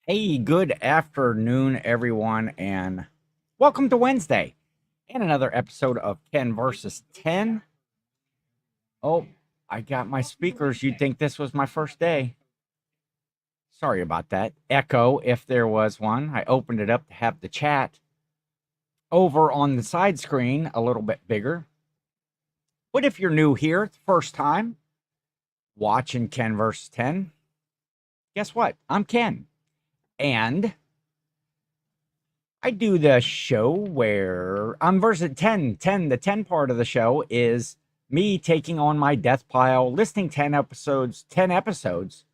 Hey, good afternoon, everyone, and welcome to Wednesday and another episode of Ken versus 10. Oh, I got my speakers. You'd think this was my first day. Sorry about that. Echo, if there was one. I opened it up to have the chat over on the side screen a little bit bigger. But if you're new here, first time watching Ken versus 10, guess what? I'm Ken. And I do the show where I'm versus 10. 10, the 10 part of the show is me taking on my death pile, listing 10 episodes, 10 episodes,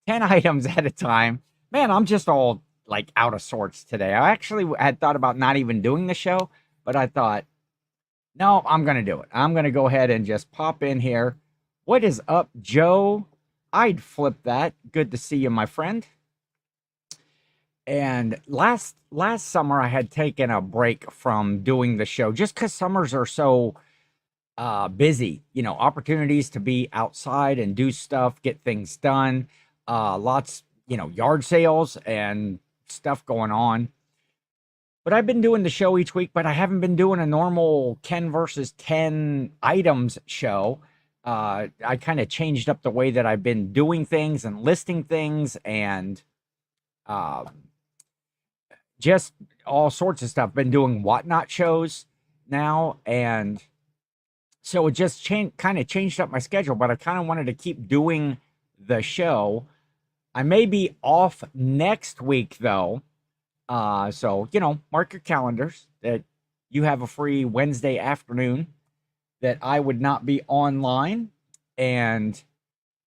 10 items at a time. Man, I'm just all like out of sorts today. I actually had thought about not even doing the show, but I thought, no, I'm going to do it. I'm going to go ahead and just pop in here. What is up, Joe? I'd flip that. Good to see you, my friend. And last summer I had taken a break from doing the show just because summers are so busy, opportunities to be outside and do stuff, get things done, lots, yard sales and stuff going on. But I've been doing the show each week, but I haven't been doing a normal Ken versus 10 items show. I kind of changed up the way that I've been doing things and listing things and um just all sorts of stuff. Been doing whatnot shows now, and so it just kind of changed up my schedule. But I kind of wanted to keep doing the show. I may be off next week though, so mark your calendars that you have a free Wednesday afternoon that I would not be online, and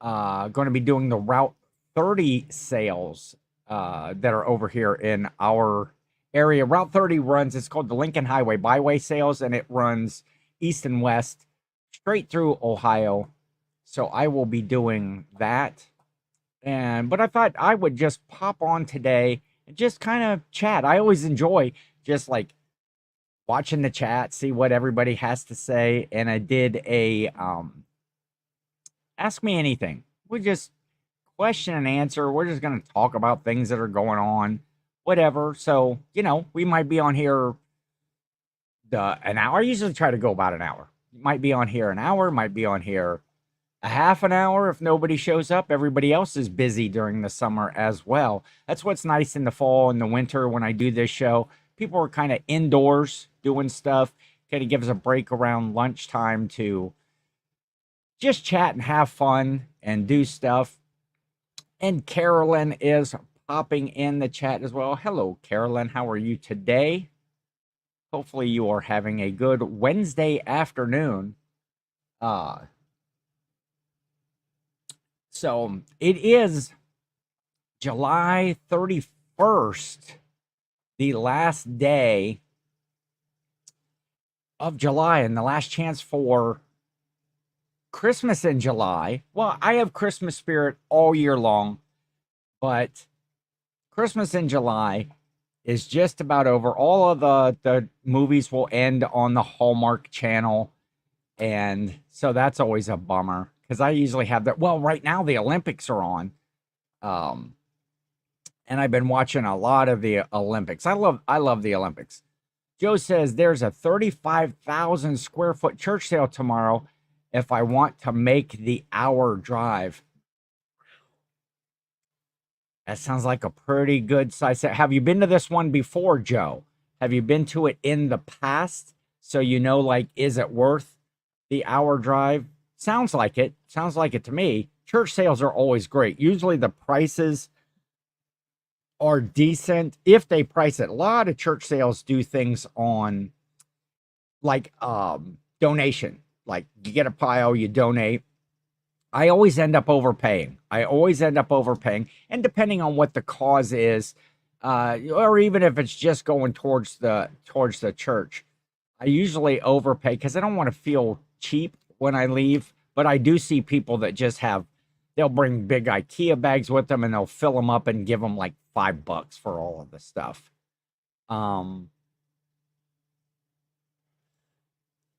going to be doing the Route 30 sales that are over here in our area. Route 30 runs, it's called the Lincoln Highway Byway Sales, and it runs east and west straight through Ohio. So I will be doing that. But I thought I would just pop on today and just kind of chat. I always enjoy just like watching the chat, see what everybody has to say. And I did a ask me anything. We just question and answer. We're just going to talk about things that are going on, whatever. So, we might be on here an hour. I usually try to go about an hour. Might be on here an hour, might be on here a half an hour if nobody shows up. Everybody else is busy during the summer as well. That's what's nice in the fall and the winter when I do this show. People are kind of indoors doing stuff. Kind of gives a break around lunchtime to just chat and have fun and do stuff. And Carolyn is popping in the chat as well. Hello, Carolyn. How are you today? Hopefully you are having a good Wednesday afternoon. So it is July 31st, the last day of July and the last chance for Christmas in July. Well, I have Christmas spirit all year long, but Christmas in July is just about over. All of the movies will end on the Hallmark Channel, and so that's always a bummer because I usually have that. Well, right now the Olympics are on, and I've been watching a lot of the Olympics. I love the Olympics. Joe says there's a 35,000 square foot church sale tomorrow if I want to make the hour drive. That sounds like a pretty good size set. Have you been to this one before, Joe? Have you been to it in the past? So like, is it worth the hour drive? Sounds like it. Sounds like it to me. Church sales are always great. Usually the prices are decent if they price it. A lot of church sales do things on like donation. Like you get a pile, you donate. I always end up overpaying. And depending on what the cause is, or even if it's just going towards the church, I usually overpay because I don't want to feel cheap when I leave. But I do see people that just they'll bring big IKEA bags with them and they'll fill them up and give them like $5 for all of the stuff.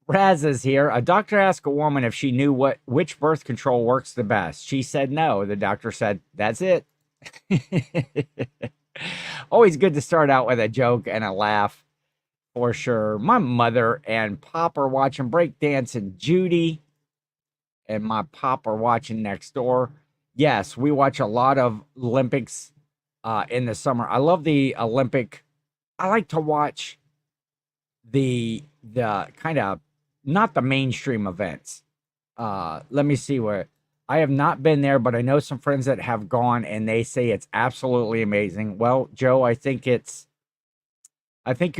Raz is here. A doctor asked a woman if she knew which birth control works the best. She said no. The doctor said, that's it. always good to start out with a joke and a laugh for sure. My mother and pop are watching breakdance, and Judy and my pop are watching next door. Yes, we watch a lot of Olympics in the summer. I love the Olympic. I like to watch the kind of not the mainstream events. Let me see where I have not been there, but I know some friends that have gone and they say it's absolutely amazing. Well, Joe, I think your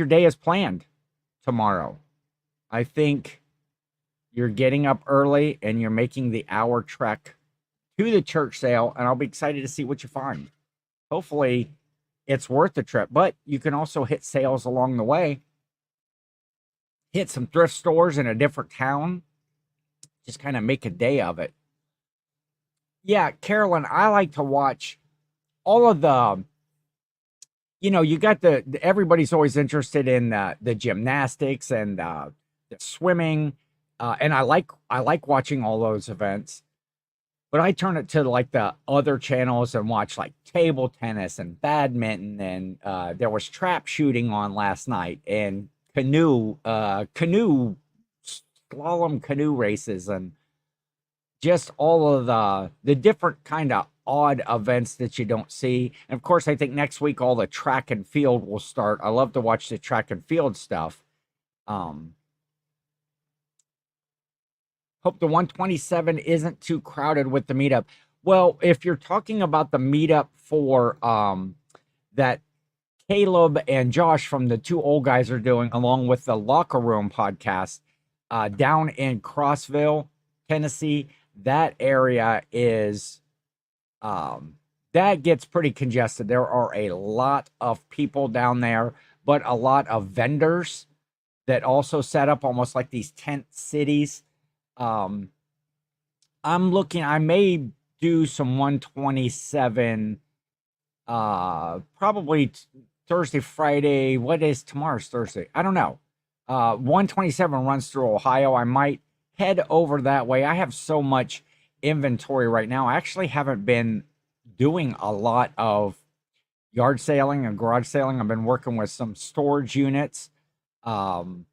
day is planned tomorrow. I think you're getting up early and you're making the hour trek to the church sale, and I'll be excited to see what you find. Hopefully, it's worth the trip, but you can also hit sales along the way. Hit some thrift stores in a different town. Just kind of make a day of it. Yeah, Carolyn, I like to watch all of the, you got everybody's always interested in the gymnastics and the swimming, and I like watching all those events. But I turn it to like the other channels and watch like table tennis and badminton, and there was trap shooting on last night, and canoe slalom canoe races, and just all of the different kind of odd events that you don't see. And of course, I think next week all the track and field will start. I love to watch the track and field stuff. Um, Hope the 127 isn't too crowded with the meetup. Well, if you're talking about the meetup for that Caleb and Josh from the Two Old Guys are doing, along with the Locker Room podcast down in Crossville, Tennessee, that area is that gets pretty congested. There are a lot of people down there, but a lot of vendors that also set up almost like these tent cities. um I may do some 127 probably Thursday, Friday. What is tomorrow's Thursday? I don't know. 127 runs through Ohio. I might head over that way. I have so much inventory right now. I actually haven't been doing a lot of yard sailing and garage sailing. I've been working with some storage units. Um,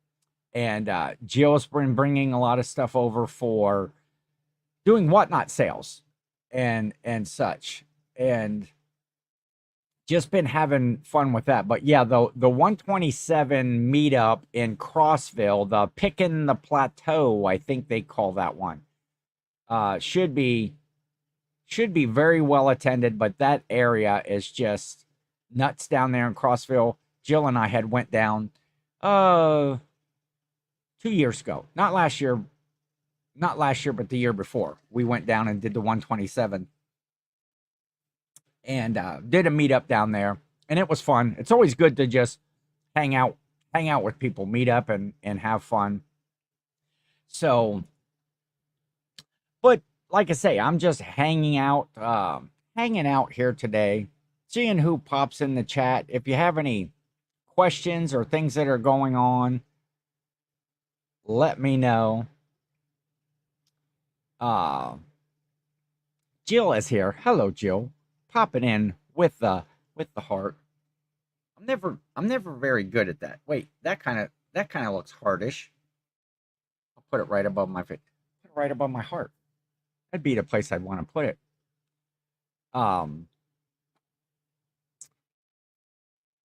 and Jill's been bringing a lot of stuff over for doing whatnot sales and such. And just been having fun with that. But yeah, the 127 meetup in Crossville, the Pickin' the Plateau, I think they call that one, should be very well attended. But that area is just nuts down there in Crossville. Jill and I had went down 2 years ago, not last year, but the year before. We went down and did the 127 and did a meetup down there, and it was fun. It's always good to just hang out, with people, meet up, and have fun. So, but like I say, I'm just hanging out here today, seeing who pops in the chat. If you have any questions or things that are going on, let me know. Jill is here. Hello, Jill. Popping in with the heart. I'm never very good at that. Wait, that kind of looks hardish. I'll put it right above my face. Put it right above my heart. That'd be the place I'd want to put it. Um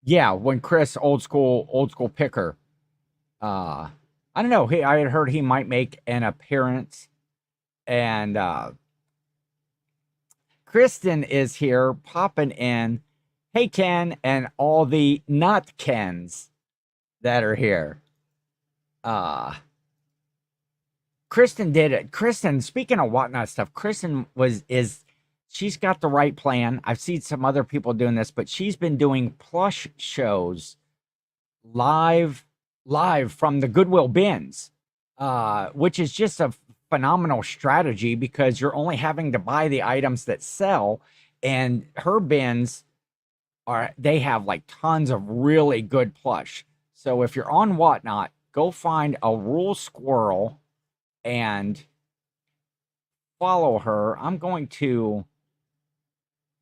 yeah, when Chris old school picker. I don't know. I had heard he might make an appearance, and Kristen is here popping in. Hey Ken, and all the not Kens that are here. Kristen did it. Kristen, speaking of whatnot stuff, Kristen she's got the right plan. I've seen some other people doing this, but she's been doing plush shows live from the Goodwill bins, which is just a phenomenal strategy because you're only having to buy the items that sell, and her bins they have like tons of really good plush. So if you're on Whatnot, go find a Rule Squirrel and follow her. I'm going to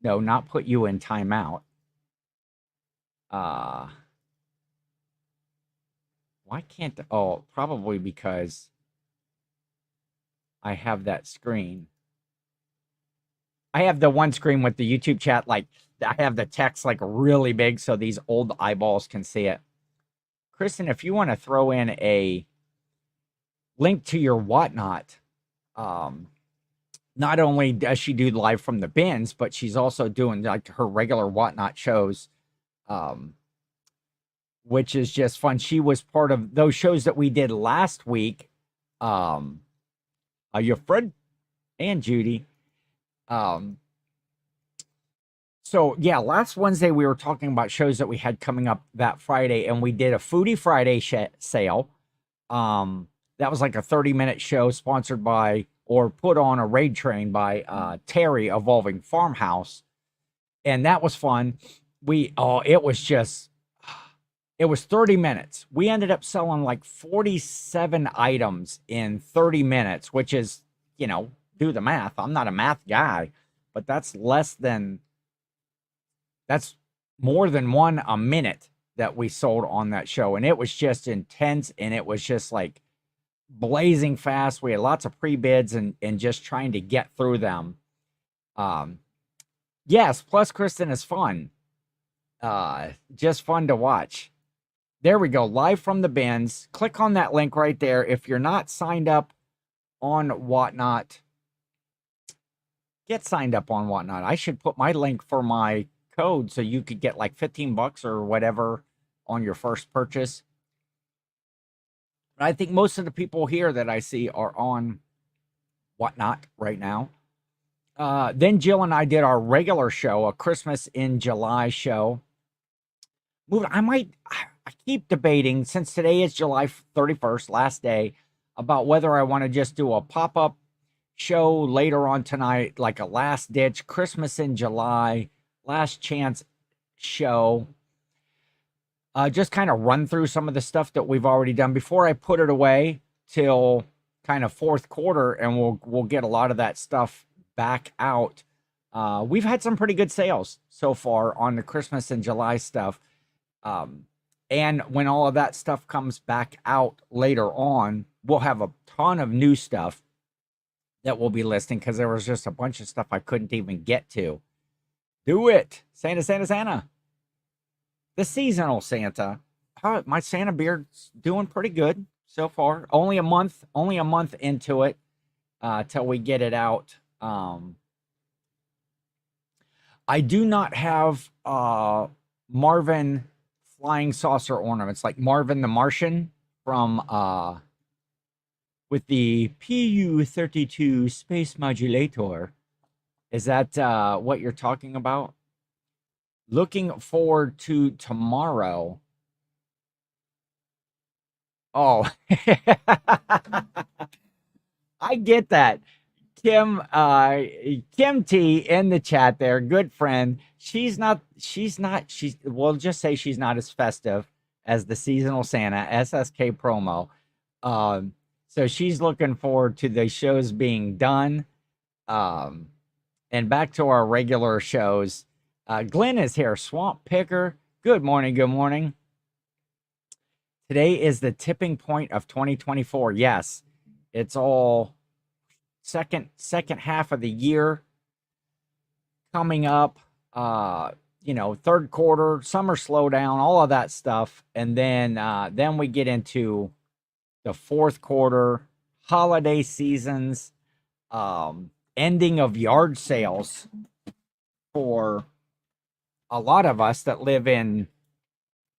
not put you in timeout. Uh, why can't, oh, probably because I have that screen. I have the one screen with the YouTube chat, like, I have the text like really big so these old eyeballs can see it. Kristen, if you want to throw in a link to your whatnot, um, not only does she do live from the bins, but she's also doing like her regular whatnot shows, um, which is just fun. She was part of those shows that we did last week. Um, your friend and Judy. Um, so yeah, last Wednesday we were talking about shows that we had coming up that Friday, and we did a Foodie Friday sale. That was like a 30-minute show sponsored by or put on a raid train by Terry Evolving Farmhouse. And that was fun. It was just, it was 30 minutes. We ended up selling like 47 items in 30 minutes, which is, do the math. I'm not a math guy, but that's more than one a minute that we sold on that show. And it was just intense. And it was just like blazing fast. We had lots of pre-bids and just trying to get through them. Yes, plus Kristen is fun. Just fun to watch. There we go, live from the bins. Click on that link right there. If you're not signed up on Whatnot, get signed up on Whatnot. I should put my link for my code so you could get like 15 bucks or whatever on your first purchase. But I think most of the people here that I see are on Whatnot right now. Then Jill and I did our regular show, a Christmas in July show. I keep debating, since today is July 31st, last day, about whether I want to just do a pop-up show later on tonight, like a last-ditch Christmas in July, last chance show. Just kind of run through some of the stuff that we've already done before I put it away till kind of fourth quarter, and we'll get a lot of that stuff back out. We've had some pretty good sales so far on the Christmas and July stuff. And when all of that stuff comes back out later on, we'll have a ton of new stuff that we'll be listing, because there was just a bunch of stuff I couldn't even get to. Do it. Santa, Santa, Santa. The seasonal Santa. My Santa beard's doing pretty good so far. Only a month into it, till we get it out. I do not have Marvin flying saucer ornaments like Marvin the Martian from with the PU-32 space modulator. Is that what you're talking about? Looking forward to tomorrow. Oh, I get that. Kim T in the chat there, good friend. We'll just say she's not as festive as the seasonal Santa, SSKPromo. So she's looking forward to the shows being done. And back to our regular shows. Glenn is here, Swamp Picker. Good morning, good morning. Today is the tipping point of 2024. Yes, it's all second half of the year coming up. Third quarter, summer slowdown, all of that stuff, and then we get into the fourth quarter, holiday seasons, ending of yard sales for a lot of us that live in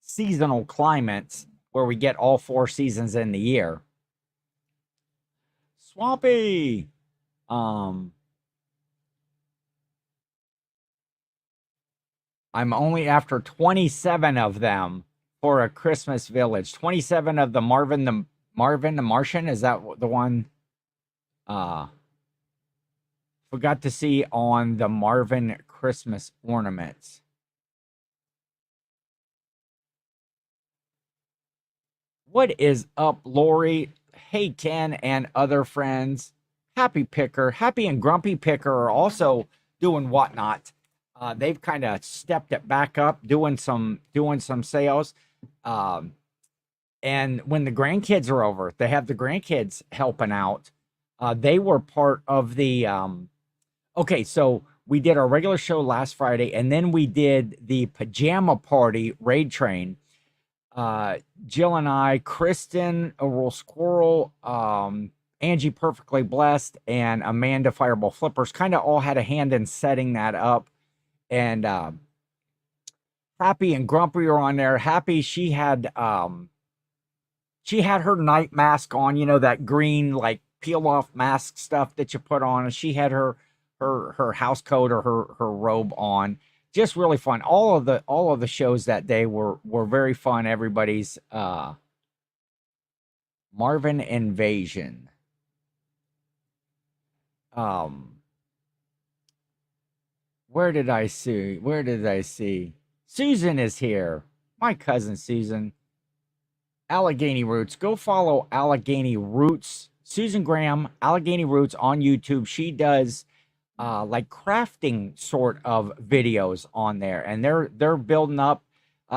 seasonal climates where we get all 4 seasons in the year. Swampy. I'm only after 27 of them for a Christmas Village. 27 of the Marvin the Martian. Is that the one? Forgot to see on the Marvin Christmas ornaments. What is up, Lori? Hey, Ken and other friends. Happy Picker, Happy and Grumpy Picker are also doing Whatnot. They've kind of stepped it back up, doing some sales. Um, and when the grandkids are over, they have the grandkids helping out. They were part of the okay, so we did our regular show last Friday, and then we did the pajama party raid train. Jill and I, Kristen, a Roll Squirrel, Angie Perfectly Blessed, and Amanda Fireball Flippers kind of all had a hand in setting that up. And Happy and Grumpy are on there. Happy, she had her night mask on, you know, that green like peel off mask stuff that you put on, and she had her house coat or her robe on. Just really fun. All of the shows that day were very fun. Everybody's Marvin Invasion. Where did I see? Where did I see? Susan is here. My cousin Susan. Allegheny Roots. Go follow Allegheny Roots. Susan Graham, Allegheny Roots on YouTube. She does like crafting sort of videos on there, and they're building up.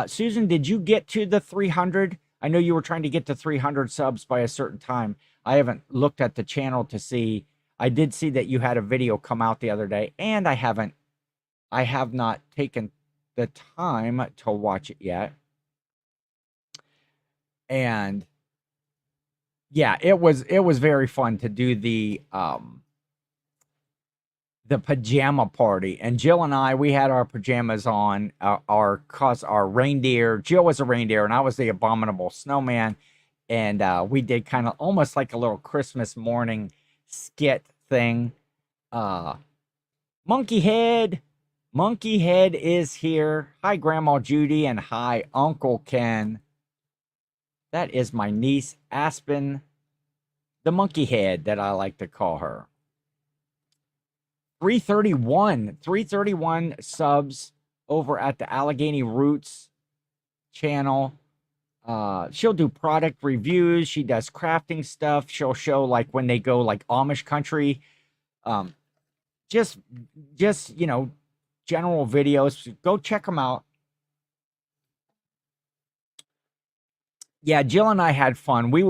Susan, did you get to the 300? I know you were trying to get to 300 subs by a certain time. I haven't looked at the channel to see. I did see that you had a video come out the other day, and I have not taken the time to watch it yet. And yeah, it was very fun to do the pajama party. And Jill and I, we had our pajamas on, our reindeer. Jill was a reindeer, and I was the abominable snowman. And we did kind of almost like a little Christmas morning skit thing. Monkey Head is here. Hi, Grandma Judy, and hi, Uncle Ken. That is my niece, Aspen, the Monkey Head that I like to call her. 331 subs over at the Allegheny Roots channel. She'll do product reviews. She does crafting stuff. She'll show like when they go like Amish country. Just you know, general videos. Go check them out. Yeah, Jill and I had fun. We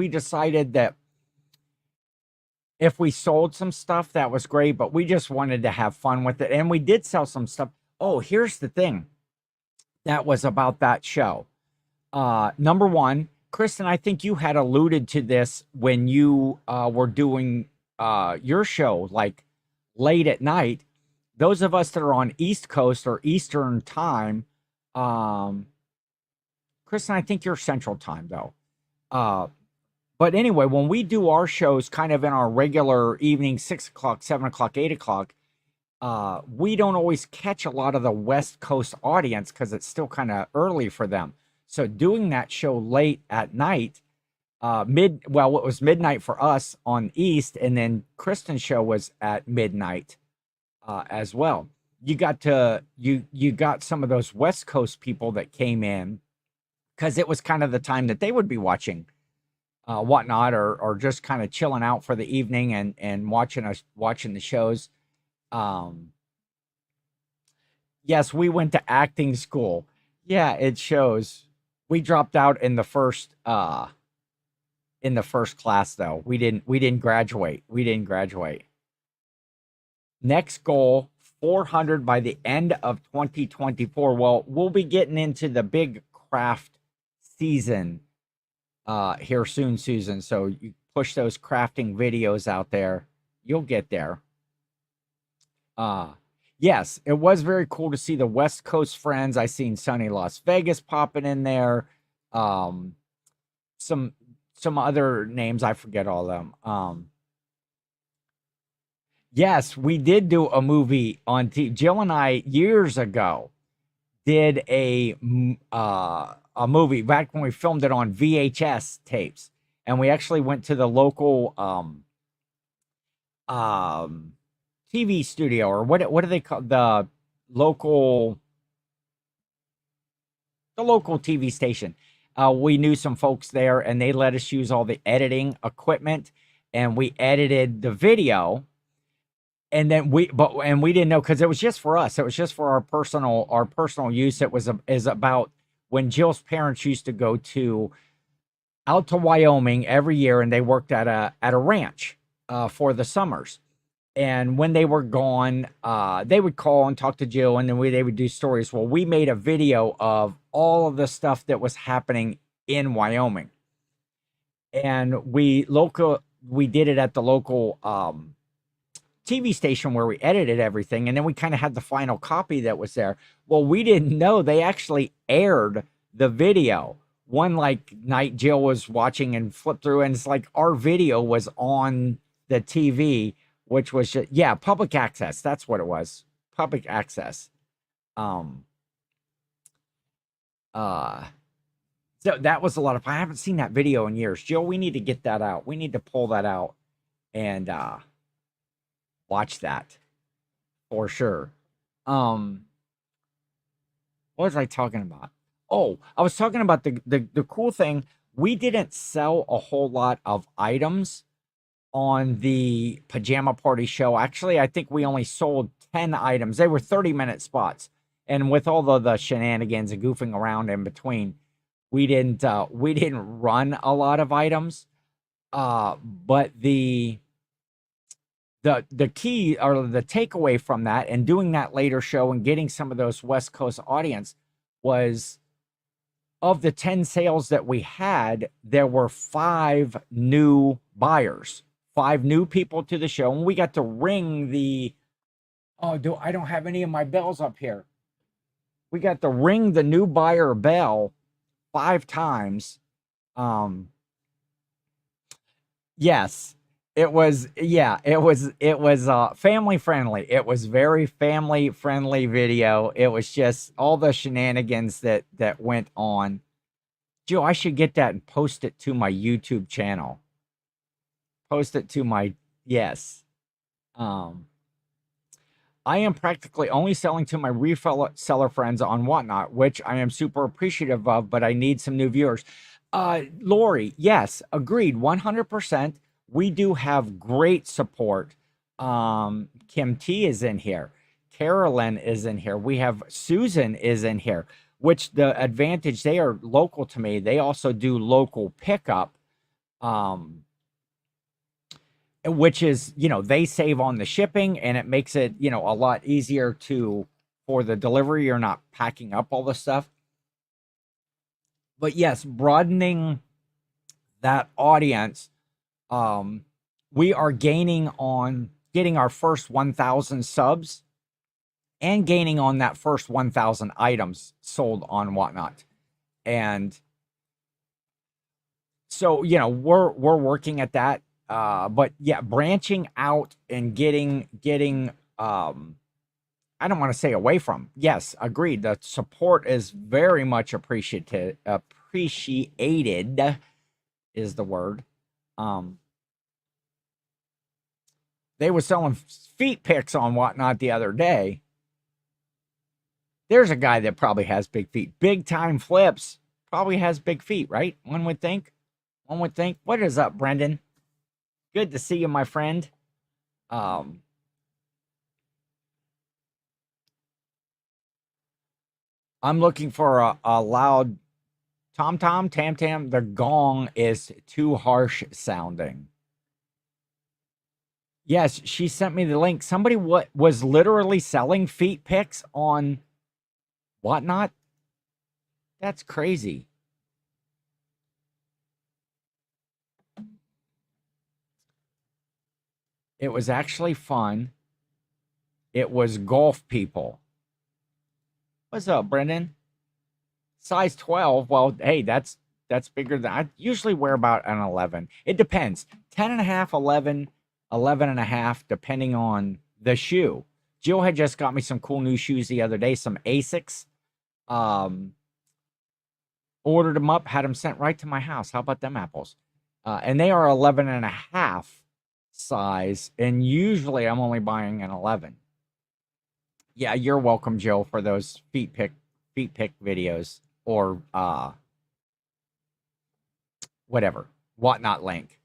decided that if we sold some stuff, that was great, but we just wanted to have fun with it. And we did sell some stuff. Oh, here's the thing that was about that show. Number one, Kristen, I think you had alluded to this when you were doing your show, like late at night. Those of us that are on East Coast or Eastern time, Kristen, I think you're Central Time, though. But anyway, when we do our shows kind of in our regular evening, 6 o'clock, 7 o'clock, 8 o'clock, we don't always catch a lot of the West Coast audience because it's still kind of early for them. So doing that show late at night, it was midnight for us on East, and then Kristen's show was at midnight as well. You got some of those West Coast people that came in because it was kind of the time that they would be watching whatnot, or just kind of chilling out for the evening and watching the shows. Yes, we went to acting school. Yeah, it shows. We dropped out in the first class, though. We didn't graduate. Next goal, 400 by the end of 2024. Well, we'll be getting into the big craft season here soon, Susan. So you push those crafting videos out there, you'll get there. Yes, it was very cool to see the West Coast friends. I seen Sunny Las Vegas popping in there. Some other names, I forget all of them. Yes, we did do a movie on TV. Jill and I years ago did a movie back when we filmed it on VHS tapes, and we actually went to the local TV studio, or what do they call the local TV station. We knew some folks there, and they let us use all the editing equipment, and we edited the video. And then we didn't know because it was just for us. It was just for our personal use. It was is about when Jill's parents used to go to out to Wyoming every year, and they worked at a ranch for the summers. And when they were gone, they would call and talk to Jill, and then they would do stories. Well, we made a video of all of the stuff that was happening in Wyoming, and we did it at the local TV station where we edited everything, and then we kind of had the final copy that was there. Well, we didn't know they actually aired the video one like night. Jill was watching and flipped through, and it's like our video was on the TV, which was just, yeah, public access. That's what it was, public access. Um, uh, so that was a lot of. I haven't seen that video in years, Jill. We need to get that out. We need to pull that out and watch that for sure. Um, what was I talking about? Oh, I was talking about the cool thing. We didn't sell a whole lot of items on the pajama party show. Actually, I think we only sold 10 items. They were 30-minute spots. And with all the shenanigans and goofing around in between, we didn't run a lot of items. But the key or the takeaway from that and doing that later show and getting some of those West Coast audience was, of the 10 sales that we had, there were 5 new buyers, 5 new people to the show. And we got to ring the, I don't have any of my bells up here. We got to ring the new buyer bell 5 times. Yes, it was, yeah, it was family friendly. It was very family friendly video. It was just all the shenanigans that went on. Joe, I should get that and post it to my YouTube channel. Post it to my, yes. I am practically only selling to my reseller friends on Whatnot, which I am super appreciative of, but I need some new viewers. Lori, yes, agreed, 100%. We do have great support. Kim T is in here. Carolyn is in here. We have Susan is in here, which the advantage, they are local to me. They also do local pickup. Which is, they save on the shipping, and it makes it, a lot easier for the delivery. You're not packing up all the stuff. But yes, broadening that audience, we are gaining on getting our first 1,000 subs and gaining on that first 1,000 items sold on Whatnot. And so, we're working at that. But yeah, branching out and getting I don't want to say away from. Yes, agreed. The support is very much appreciated is the word. They were selling feet pics on Whatnot the other day. There's a guy that probably has big feet. Big time flips probably has big feet, right? One would think. What is up, Brendan? Good to see you, my friend. I'm looking for a loud tam-tam. The gong is too harsh sounding. Yes, she sent me the link. Somebody was literally selling feet pics on Whatnot. That's crazy. It was actually fun. It was golf people. What's up, Brendan? Size 12. Well, hey, that's bigger than I usually wear. About an 11. It depends. 10 and a half, 11, 11 and a half, depending on the shoe. Jill had just got me some cool new shoes the other day, some Asics. Ordered them up, had them sent right to my house. How about them apples? And they are 11 and a half size, and usually I'm only buying an 11. Yeah, you're welcome, Jill, for those feet pick videos, or whatever, Whatnot link.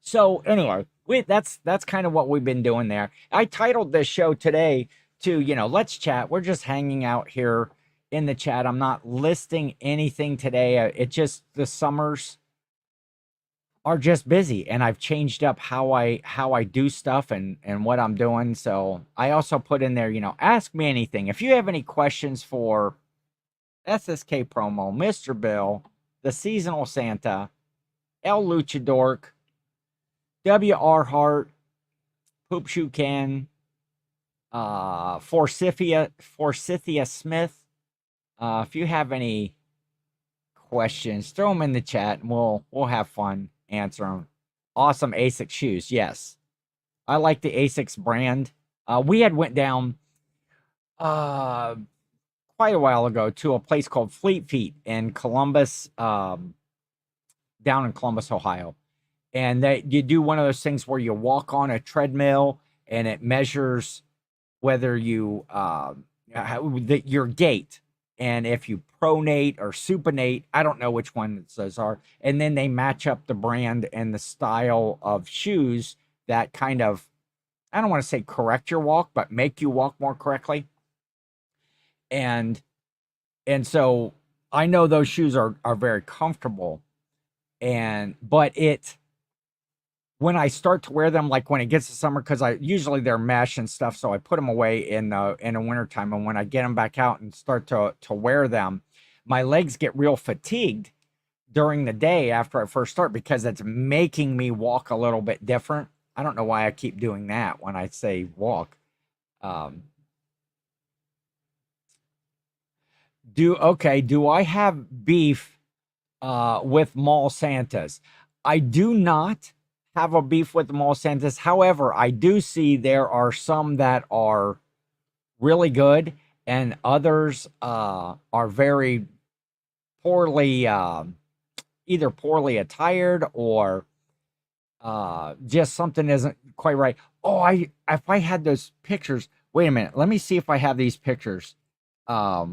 So anyway, That's kind of what we've been doing there. I titled this show today to, let's chat. We're just hanging out here in the chat. I'm not listing anything today. It just the summers are just busy, and I've changed up how I do stuff and what I'm doing. So I also put in there, ask me anything. If you have any questions for SSKPromo, Mr. Bill, the Seasonal Santa, El Luchador, W.R. Hart, Poop Shoe Can, Forsythia Smith. If you have any questions, throw them in the chat, and we'll have fun answer them. Awesome Asics shoes, yes. I like the Asics brand. We had went down quite a while ago to a place called Fleet Feet in Columbus, down in Columbus, Ohio. And you do one of those things where you walk on a treadmill and it measures whether you your gait, and if you pronate or supinate, I don't know which one those are, and then they match up the brand and the style of shoes that kind of, I don't want to say correct your walk, but make you walk more correctly. And so I know those shoes are very comfortable, but when I start to wear them, like when it gets to summer, because usually they're mesh and stuff, so I put them away in the wintertime. And when I get them back out and start to wear them, my legs get real fatigued during the day after I first start, because it's making me walk a little bit different. I don't know why I keep doing that when I say walk. Do I have beef with mall Santas? I do not have a beef with the mall Santas. However, I do see there are some that are really good, and others are very poorly, either poorly attired or just something isn't quite right. Oh, if I had those pictures, wait a minute, let me see if I have these pictures that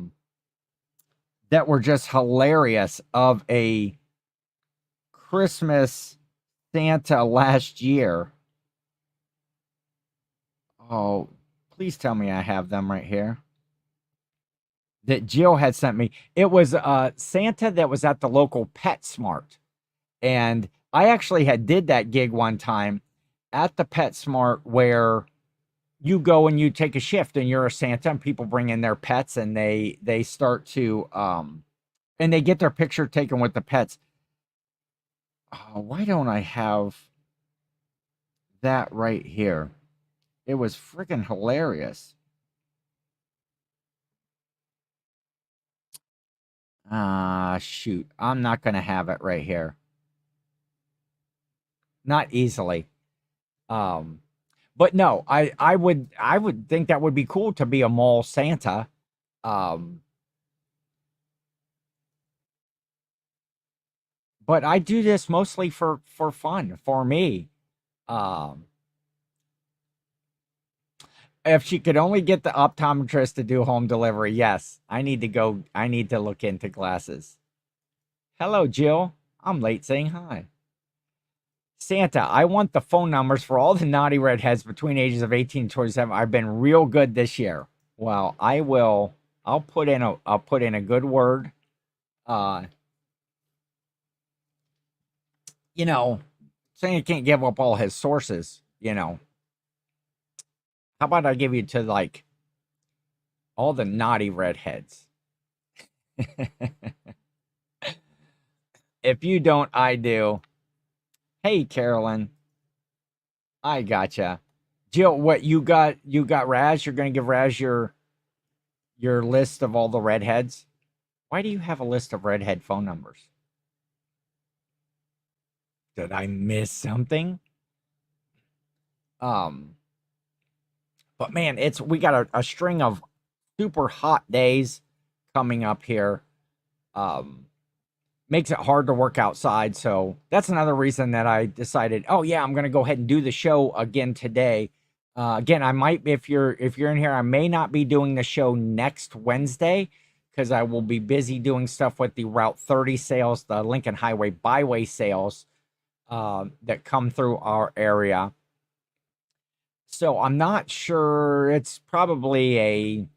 were just hilarious of a Christmas Santa last year. Oh, please tell me I have them right here. That Jill had sent me. It was Santa that was at the local PetSmart. And I actually did that gig one time at the PetSmart, where you go and you take a shift and you're a Santa, and people bring in their pets, and they start to and they get their picture taken with the pets. Oh, why don't I have that right here? It was freaking hilarious. Shoot. I'm not going to have it right here. Not easily. But no, I would think that would be cool to be a mall Santa. But I do this mostly for fun, for me. If she could only get the optometrist to do home delivery, yes. I need to look into glasses. Hello, Jill. I'm late saying hi. Santa, I want the phone numbers for all the naughty redheads between ages of 18 and 27. I've been real good this year. Well, I'll put in a good word. Santa can't give up all his sources, How about I give you to, like, all the naughty redheads? If you don't, I do. Hey, Carolyn. I gotcha. Jill, what you got Raz? You're gonna give Raz your list of all the redheads? Why do you have a list of redhead phone numbers? Did I miss something? But man, we got a string of super hot days coming up here. Makes it hard to work outside, so that's another reason that I decided, oh yeah, I'm gonna go ahead and do the show again today. Again, I might, if you're in here, I may not be doing the show next Wednesday, because I will be busy doing stuff with the Route 30 sales, the Lincoln Highway byway sales that come through our area. So I'm not sure. It's probably a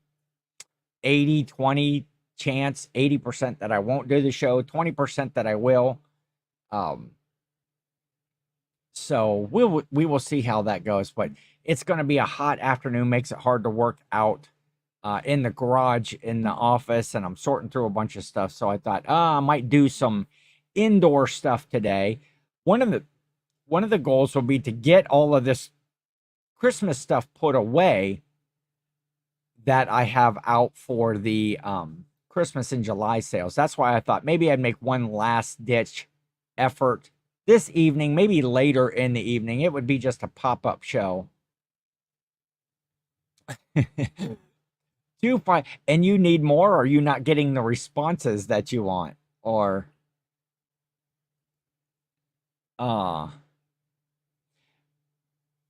80-20 chance, 80% that I won't do the show, 20% that I will. Um, so we will see how that goes, but it's going to be a hot afternoon, makes it hard to work out in the garage in the office, and I'm sorting through a bunch of stuff. So I thought, I might do some indoor stuff today. One of the one of the goals will be to get all of this Christmas stuff put away that I have out for the Christmas in July sales. That's why I thought maybe I'd make one last ditch effort this evening, maybe later in the evening. It would be just a pop-up show. Too fine. And you need more, or are you not getting the responses that you want? Or uh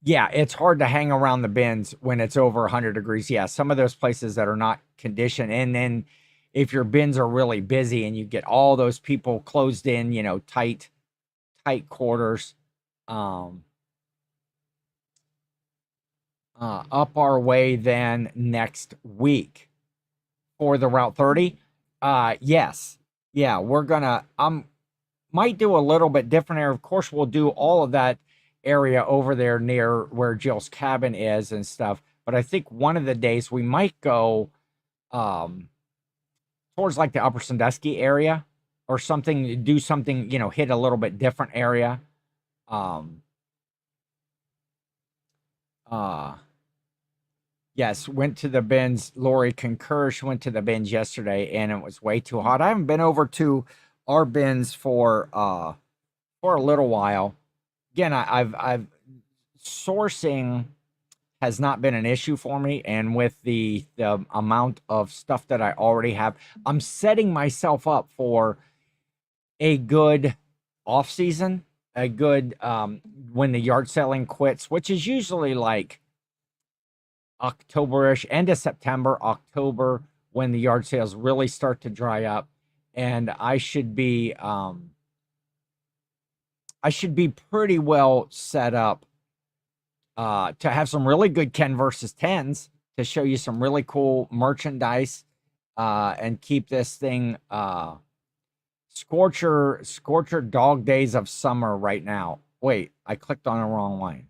yeah, it's hard to hang around the bins when it's over 100 degrees. Yeah, some of those places that are not conditioned. And then if your bins are really busy and you get all those people closed in, tight quarters, um, up our way then next week for the Route 30. Yes. Yeah, we're gonna, might do a little bit different area. Of course, we'll do all of that area over there near where Jill's cabin is and stuff. But I think one of the days we might go um, towards like the Upper Sandusky area or something, do something, hit a little bit different area. Um, uh, yes, went to the bins. Lori concurs. She went to the bins yesterday and it was way too hot. I haven't been over to our bins for a little while. Again, I've sourcing has not been an issue for me, and with the amount of stuff that I already have, I'm setting myself up for a good off season, a good when the yard selling quits, which is usually like Octoberish, end of September, October, when the yard sales really start to dry up, and I should be pretty well set up to have some really good Ken versus 10s to show you some really cool merchandise and keep this thing scorcher dog days of summer right now. Wait, I clicked on the wrong line.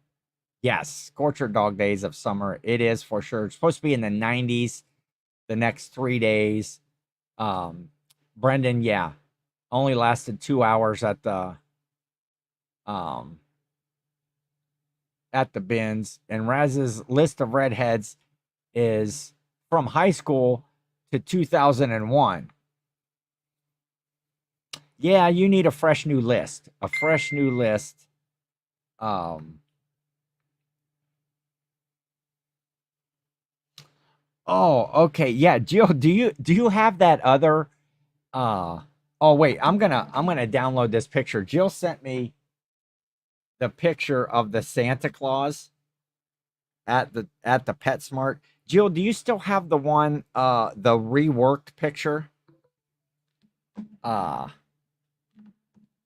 Yes, scorcher dog days of summer. It is for sure. It's supposed to be in the 90s the next 3 days. Brendan, yeah, only lasted 2 hours um at the bins, and Raz's list of redheads is from high school to 2001. Yeah, you need a fresh new list. A fresh new list. Um Oh, okay. Yeah, Jill, do you have that other oh wait, I'm gonna download this picture. Jill sent me the picture of the Santa Claus at the PetSmart. Jill, do you still have the one the reworked picture? Uh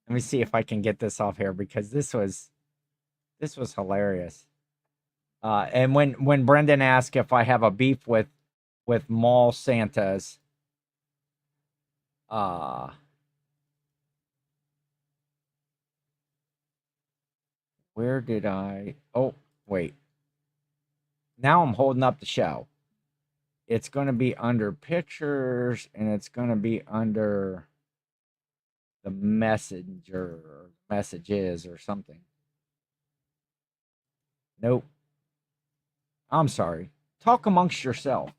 Let me see if I can get this off here because this was hilarious. And when Brendan asked if I have a beef with mall Santas, uh, where did I? Oh, wait. Now I'm holding up the show. It's going to be under pictures, and it's going to be under the messenger or messages or something. Nope. I'm sorry. Talk amongst yourself.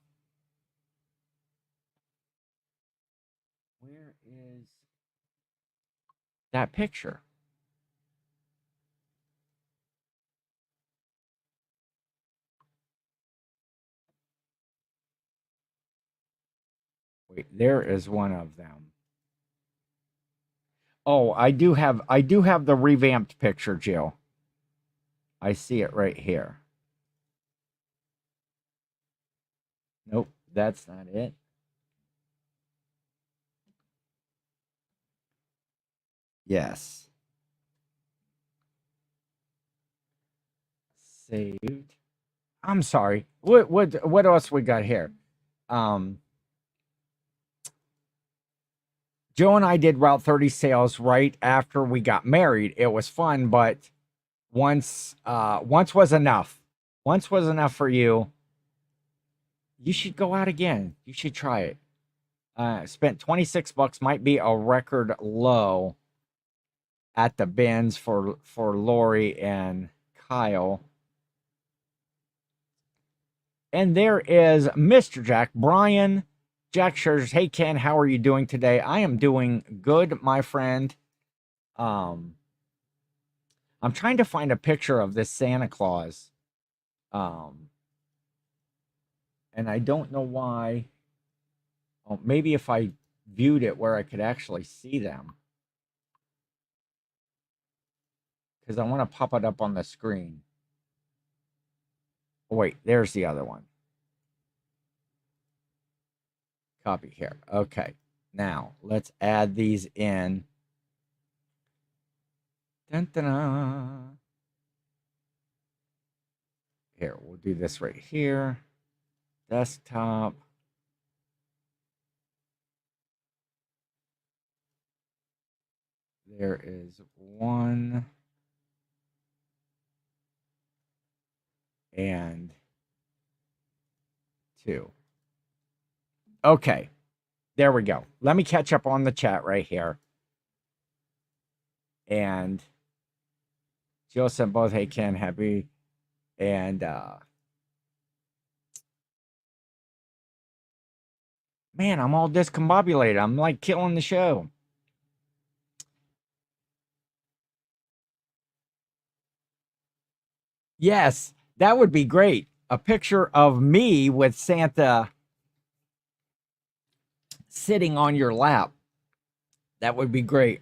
Where is that picture? Wait, there is one of them. Oh, I do have the revamped picture, Jill. I see it right here. Nope, that's not it. Yes. Saved. I'm sorry. What else we got here? Um, Joe and I did Route 30 sales right after we got married. It was fun, but once was enough. Once was enough for you. You should go out again. You should try it. Spent 26 bucks, might be a record low at the bins for Lori and Kyle. And there is Mr. Jack, Brian. Jack shares, hey Ken, how are you doing today? I am doing good, my friend. I'm trying to find a picture of this Santa Claus. And I don't know why. Oh, maybe if I viewed it where I could actually see them. Because I want to pop it up on the screen. Oh, wait, there's the other one. Copy here. Okay. Now, let's add these in. Dun, dun, dun. Here, we'll do this right here. Desktop. There is 1 and 2. Okay. There we go. Let me catch up on the chat right here. And Jill sent both, hey Ken, happy. And man, I'm all discombobulated. I'm like killing the show. Yes, that would be great. A picture of me with Santa sitting on your lap. That would be great.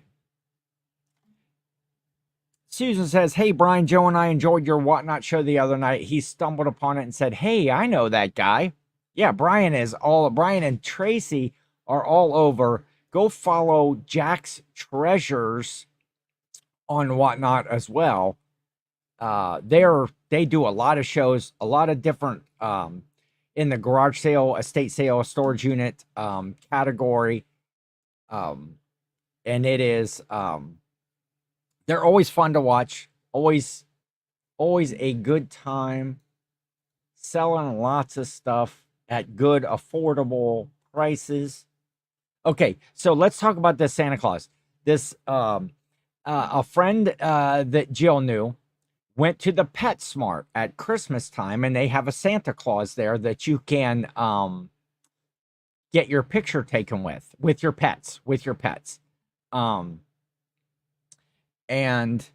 Susan says, hey, Brian, Joe and I enjoyed your Whatnot show the other night. He stumbled upon it and said, hey, I know that guy. Yeah, Brian and Tracy are all over. Go follow Jack's Treasures on Whatnot as well. They do a lot of shows, a lot of different in the garage sale, estate sale, storage unit category. And it is they're always fun to watch, always a good time, selling lots of stuff at good affordable prices. Okay, so let's talk about this Santa Claus. This a friend that Jill knew went to the PetSmart at Christmas time, and they have a Santa Claus there that you can get your picture taken with your pets, and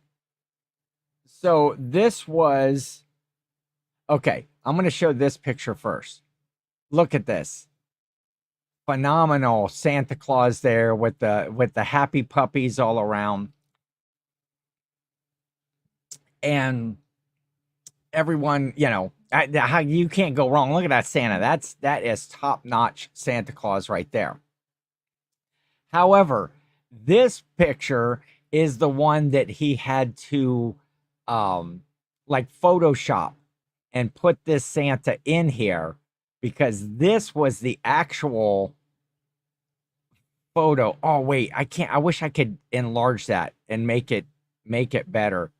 so this was okay. I'm going to show this picture first. Look at this. Phenomenal Santa Claus there with the happy puppies all around. And everyone, how you can't go wrong. Look at that Santa. That is top-notch Santa Claus right there. However, this picture is the one that he had to like Photoshop and put this Santa in here, because this was the actual photo. Oh wait, I can't. I wish I could enlarge that and make it better.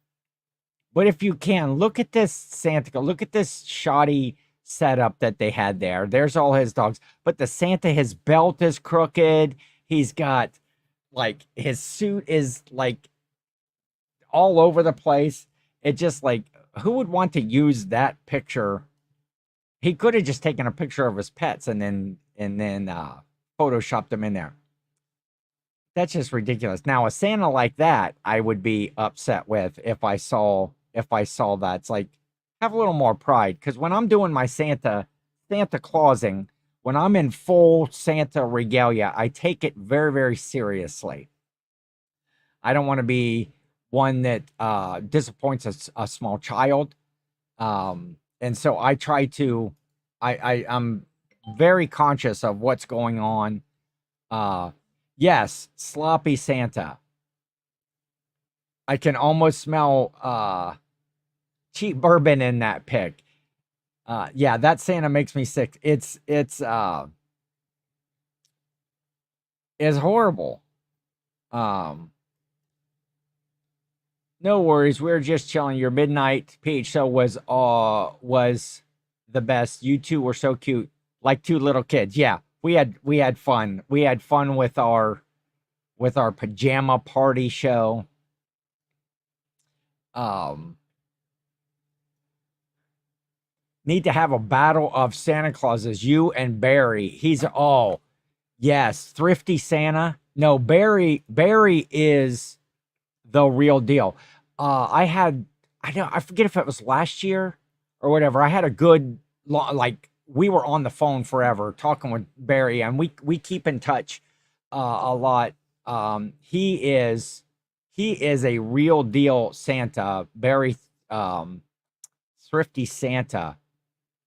But if you can, look at this Santa. Look at this shoddy setup that they had there. There's all his dogs. But the Santa, his belt is crooked. He's got, like, his suit is, like, all over the place. It just, like, who would want to use that picture? He could have just taken a picture of his pets and then photoshopped them in there. That's just ridiculous. Now, a Santa like that, I would be upset with if I saw that. It's like, have a little more pride, because when I'm doing my Santa Clausing, when I'm in full Santa regalia, I take it very, very seriously. I don't want to be one that disappoints a small child, and so I try to. I'm very conscious of what's going on. Yes, sloppy Santa. I can almost smell cheap bourbon in that pic. Yeah, that Santa makes me sick. It's horrible. Um, no worries. We are just chilling. Your midnight PH show was the best. You two were so cute, like two little kids. Yeah, we had fun. We had fun with our pajama party show. Um, Need to have a battle of Santa Clauses. You and Barry. He's oh yes, thrifty Santa. No, Barry is the real deal. I had I forget if it was last year or whatever. I had a good like we were on the phone forever talking with Barry, and we keep in touch a lot. He is a real deal Santa. Barry, um, thrifty Santa.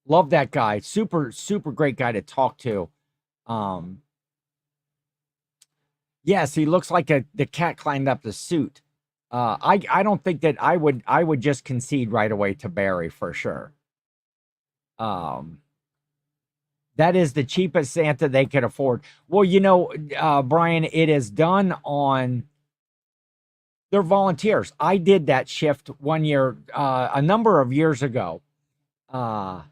Love that guy. Super great guy to talk to. Um, yes, he looks like the cat climbed up the suit. I don't think that I would just concede right away to Barry for sure. Um, that is the cheapest Santa they could afford. Well, Brian, it is done on they're volunteers. I did that shift one year, a number of years ago. Uh,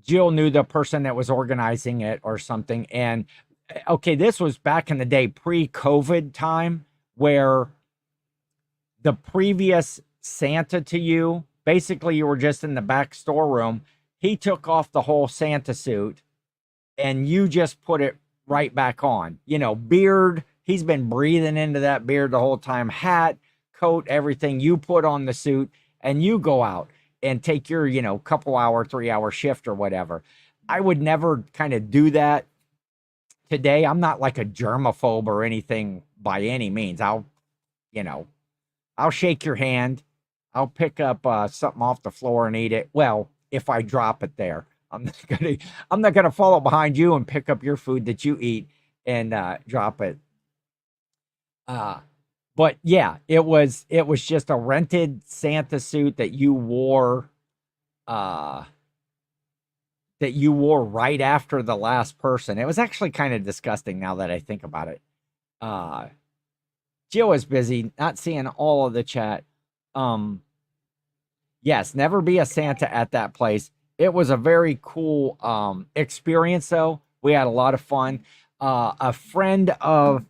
Jill knew the person that was organizing it or something. And okay, this was back in the day, pre-COVID time, where the previous Santa to you, basically you were just in the back storeroom. He took off the whole Santa suit and you just put it right back on. Beard, he's been breathing into that beard the whole time. Hat, coat, everything. You put on the suit and you go out and take your, couple hour, 3 hour shift or whatever. I would never kind of do that today. I'm not like a germaphobe or anything by any means. You know, I'll shake your hand. I'll pick up something off the floor and eat it. Well, if I drop it there, I'm not gonna follow behind you and pick up your food that you eat and drop it. Uh, but yeah, it was just a rented Santa suit uh, that you wore right after the last person. It was actually kind of disgusting now that I think about it. Uh, Jill is busy, not seeing all of the chat. Um, Yes, never be a Santa at that place. It was a very cool experience though. We had a lot of fun. A friend of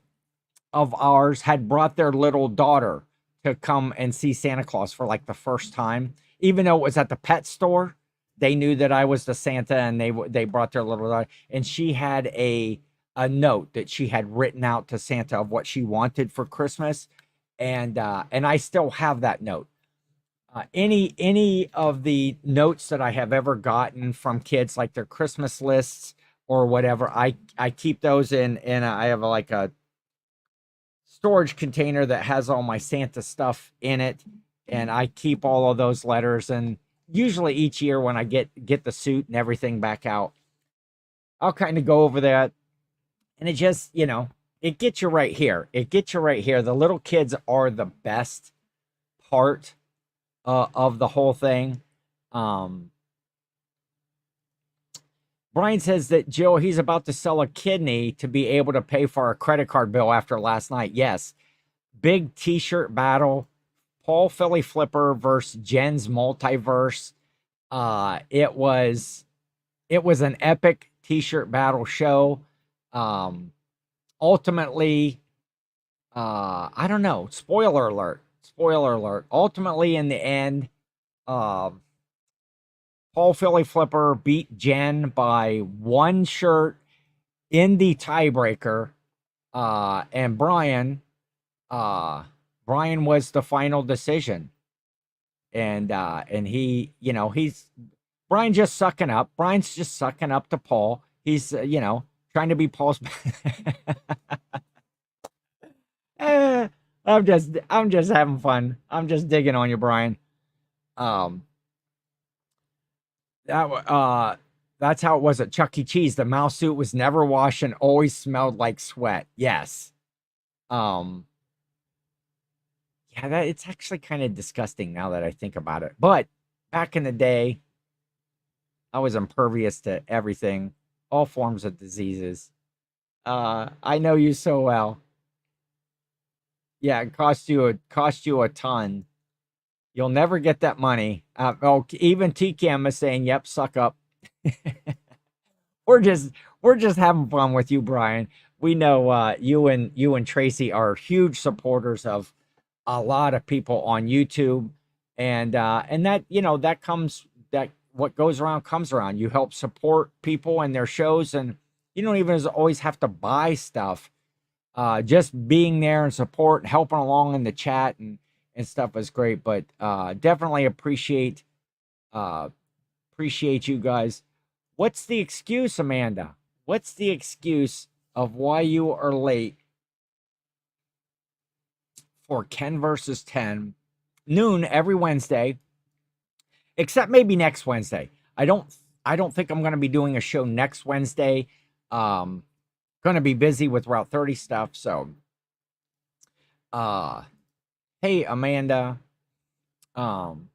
ours had brought their little daughter to come and see Santa Claus for like the first time. Even though it was at the pet store, they knew that I was the Santa and they brought their little daughter and she had a note that she had written out to Santa of what she wanted for Christmas and I still have that note. Any of the notes that I have ever gotten from kids, like their Christmas lists or whatever, I keep those in I have like a storage container that has all my Santa stuff in it, and I keep all of those letters. And usually each year when I get the suit and everything back out, I'll kind of go over that, and it just it gets you right here. It gets you right here. The little kids are the best part of the whole thing. Um, Brian says that Jill, he's about to sell a kidney to be able to pay for a credit card bill after last night. Yes. Big t-shirt battle. Paul Philly Flipper versus Jen's multiverse. It was an epic t-shirt battle show. Um, Ultimately, I don't know. Spoiler alert. Spoiler alert. Ultimately, in the end, uh, Paul Philly Flipper beat Jen by one shirt in the tiebreaker. And uh, Brian was the final decision. And he's Brian just sucking up. Brian's just sucking up to Paul. He's trying to be Paul's. Eh, I'm just having fun. I'm just digging on you, Brian. Um, that that's how it was at Chuck E. Cheese. The mouse suit was never washed and always smelled like sweat. Yes. Um, yeah, that it's actually kind of disgusting now that I think about it. But back in the day, I was impervious to everything, all forms of diseases. I know you so well. Yeah, it cost you a ton. You'll never get that money. Oh, even TCAM is saying, "Yep, suck up." we're just we're just having fun with you, Brian. We know you and Tracy are huge supporters of a lot of people on YouTube, and that that comes that what goes around comes around. You help support people and their shows, and you don't even always have to buy stuff. Just being there and support, helping along in the chat and stuff is great. But definitely uh, appreciate you guys. What's the excuse, Amanda? What's the excuse of why you are late for Ken versus 10 noon every Wednesday, except maybe next Wednesday? I don't think I'm going to be doing a show next Wednesday. Um, going to be busy with Route 30 stuff. So, uh, hey, Amanda. Um,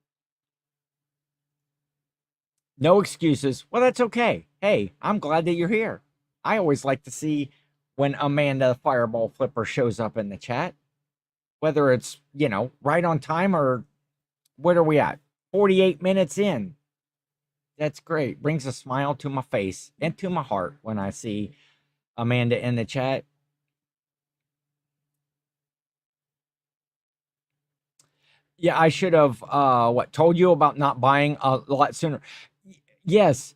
no excuses. Well, that's okay. Hey, I'm glad that you're here. I always like to see when Amanda the Fireball Flipper shows up in the chat, whether it's, right on time or what are we at? 48 minutes in. That's great. Brings a smile to my face and to my heart when I see Amanda in the chat. Yeah, I should have told you about not buying a lot sooner. Yes.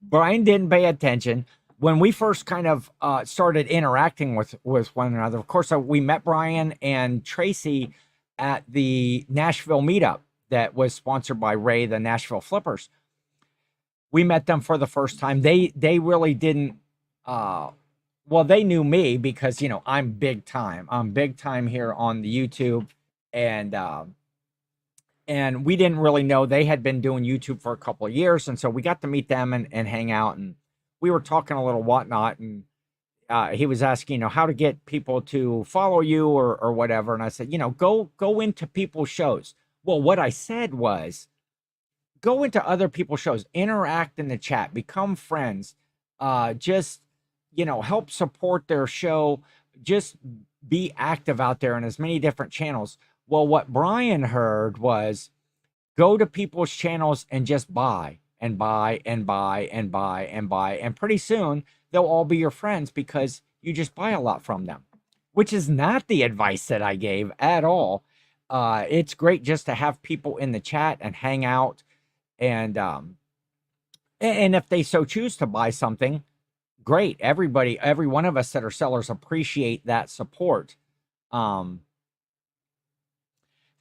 Brian didn't pay attention when we first kind of started interacting with one another. Of course, we met Brian and Tracy at the Nashville meetup that was sponsored by Ray, the Nashville Flippers. We met them for the first time. They really didn't. Well, they knew me because I'm big time. I'm big time here on the YouTube, and we didn't really know they had been doing YouTube for a couple of years, and so we got to meet them and hang out, and we were talking a little whatnot, and he was asking, how to get people to follow you or whatever, and I said, go into people's shows. Well, what I said was, go into other people's shows, interact in the chat, become friends, just help support their show, just be active out there in as many different channels. Well, what Brian heard was, go to people's channels and just buy and buy and buy and buy and buy. And pretty soon they'll all be your friends because you just buy a lot from them, which is not the advice that I gave at all. It's great just to have people in the chat and hang out. And if they so choose to buy something, great. Every one of us that are sellers appreciate that support. Um,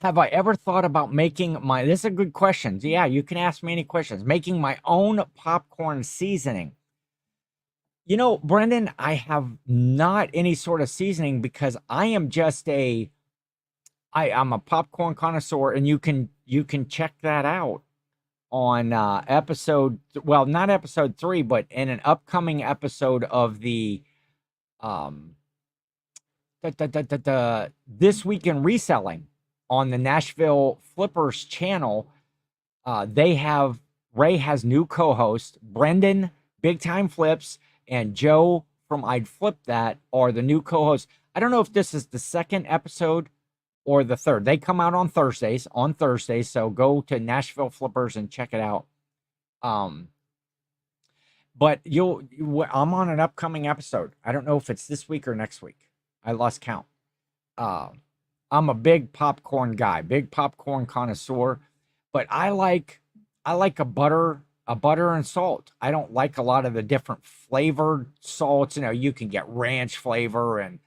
Have I ever thought about making this is a good question. Yeah, you can ask me any questions. Making my own popcorn seasoning. Brendan, I have not any sort of seasoning because I am just I'm a popcorn connoisseur, and you can check that out on episode, well, not episode 3, but in an upcoming episode of the um This Week in Reselling on the Nashville Flippers channel. Ray has new co-host Brendan Big Time Flips and Joe from I'd Flip That are the new co-hosts. I don't know if this is the second episode or the third. They come out on Thursdays. So go to Nashville Flippers and check it out. But I'm on an upcoming episode. I don't know if it's this week or next week. I lost count. I'm a big popcorn guy, big popcorn connoisseur, but I like a butter and salt. I don't like a lot of the different flavored salts. You can get ranch flavor and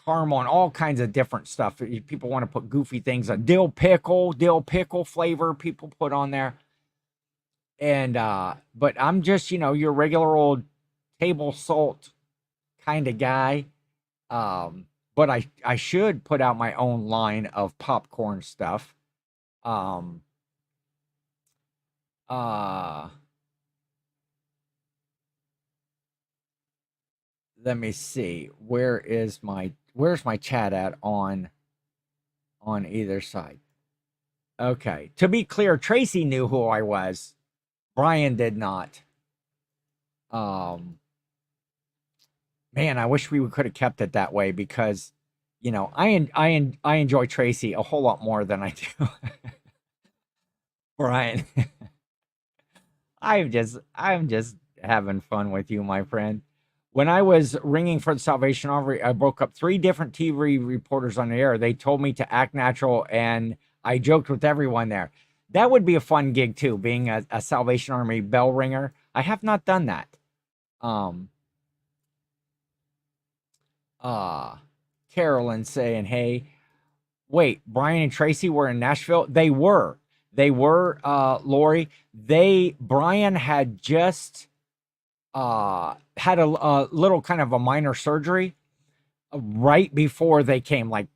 caramel and all kinds of different stuff. People want to put goofy things, a dill pickle flavor people put on there. And but I'm just, your regular old table salt kind of guy. But I should put out my own line of popcorn stuff. Um, uh, Let me see. Where's my chat at on either side? Okay. To be clear, Tracy knew who I was. Brian did not. Um, man, I wish we could have kept it that way because, I enjoy Tracy a whole lot more than I do Brian. I'm just having fun with you, my friend. When I was ringing for the Salvation Army, I broke up three different TV reporters on the air. They told me to act natural, and I joked with everyone there. That would be a fun gig too, being a Salvation Army bell ringer. I have not done that. Um, uh, Carolyn saying, "Hey, wait, Brian and Tracy were in Nashville. They were. They were, Lori. Brian had just had a little kind of a minor surgery right before they came, like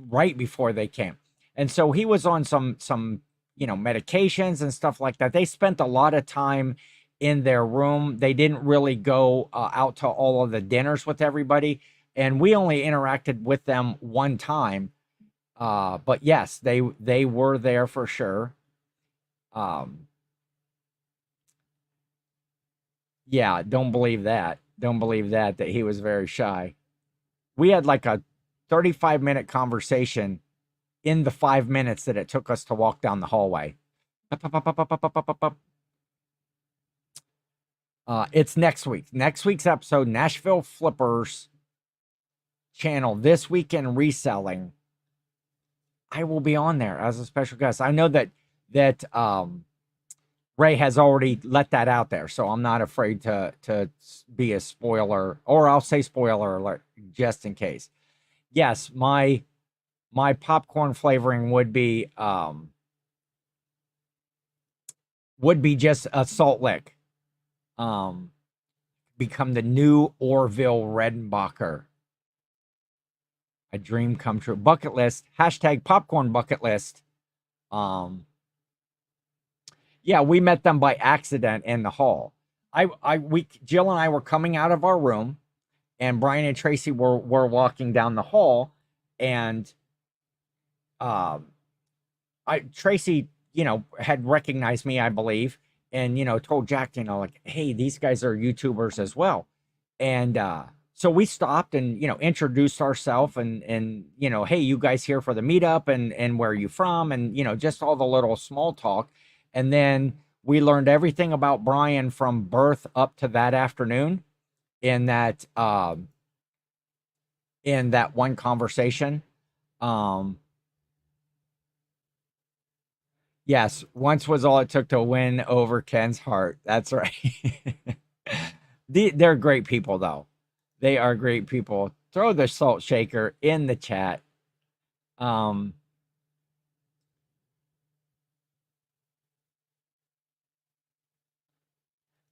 right before they came. And so he was on some medications and stuff like that. They spent a lot of time in their room. They didn't really go out to all of the dinners with everybody, and we only interacted with them one time. But yes, they were there for sure. Um, yeah, don't believe that. Don't believe that he was very shy. We had like a 35-minute conversation in the 5 minutes that it took us to walk down the hallway. It's next week. Next week's episode, Nashville Flippers channel, This Week in Reselling. I will be on there as a special guest. I know that Ray has already let that out there, so I'm not afraid to be a spoiler, or I'll say spoiler alert just in case. Yes, my popcorn flavoring would be just a salt lick. Become the new Orville Redenbacher. A dream come true. Bucket list. Hashtag popcorn bucket list. Yeah, we met them by accident in the hall. Jill and I were coming out of our room, and Brian and Tracy were walking down the hall, and Tracy, had recognized me, I believe, and told Jack, like, hey, these guys are YouTubers as well. And so we stopped and introduced ourselves, and hey, you guys here for the meetup, and where are you from, and just all the little small talk. And then we learned everything about Brian from birth up to that afternoon in that one conversation. Yes, once was all it took to win over Ken's heart. That's right. They're great people, though. They are great people. Throw the salt shaker in the chat.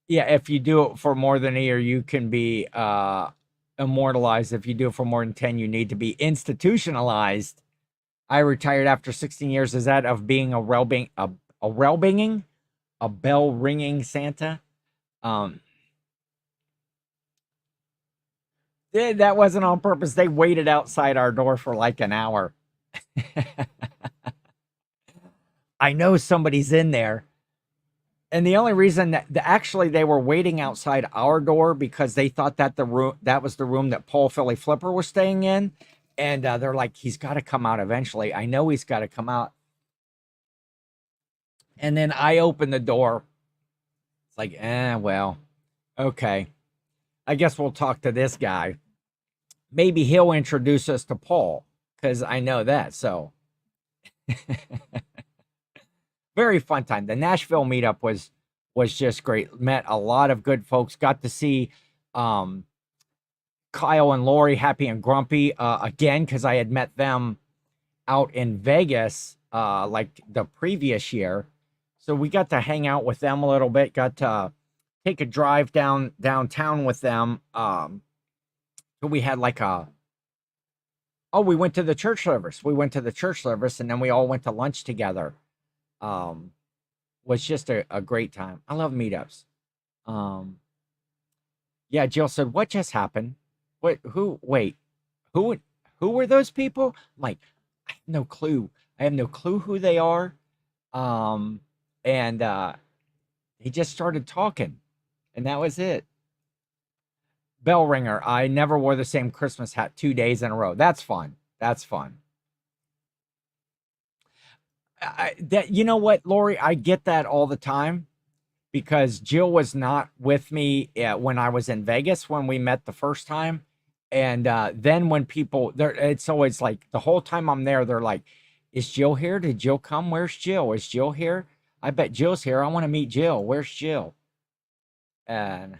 Yeah, if you do it for more than a year, you can be immortalized. If you do it for more than 10, you need to be institutionalized. I retired after 16 years. Is that of being a bell ringing Santa? That wasn't on purpose. They waited outside our door for like an hour. I know somebody's in there. And the only reason actually they were waiting outside our door because they thought that that was the room that Paul Philly Flipper was staying in. And they're like, he's got to come out eventually. I know he's got to come out. And then I open the door. It's like, well, okay. I guess we'll talk to this guy. Maybe he'll introduce us to Paul, because I know that. So very fun time. The Nashville meetup was just great. Met a lot of good folks. Got to see Kyle and Lori, Happy and Grumpy, again, because I had met them out in Vegas like the previous year. So we got to hang out with them a little bit. Got to take a drive downtown with them. So we had like we went to the church service. And then we all went to lunch together. Was just a great time. I love meetups. Yeah, Jill said, what just happened? Wait, who were those people? I'm like, I have no clue. I have no clue who they are. Um, and he just started talking, and that was it. Bell ringer. I never wore the same Christmas hat 2 days in a row. That's fun. That's fun. That you know what, Lori? I get that all the time because Jill was not with me when I was in Vegas when we met the first time. And then when people there, it's always like the whole time I'm there, they're like, "Is Jill here? Did Jill come? Where's Jill? Is Jill here? I bet Jill's here. I want to meet Jill. Where's Jill?" And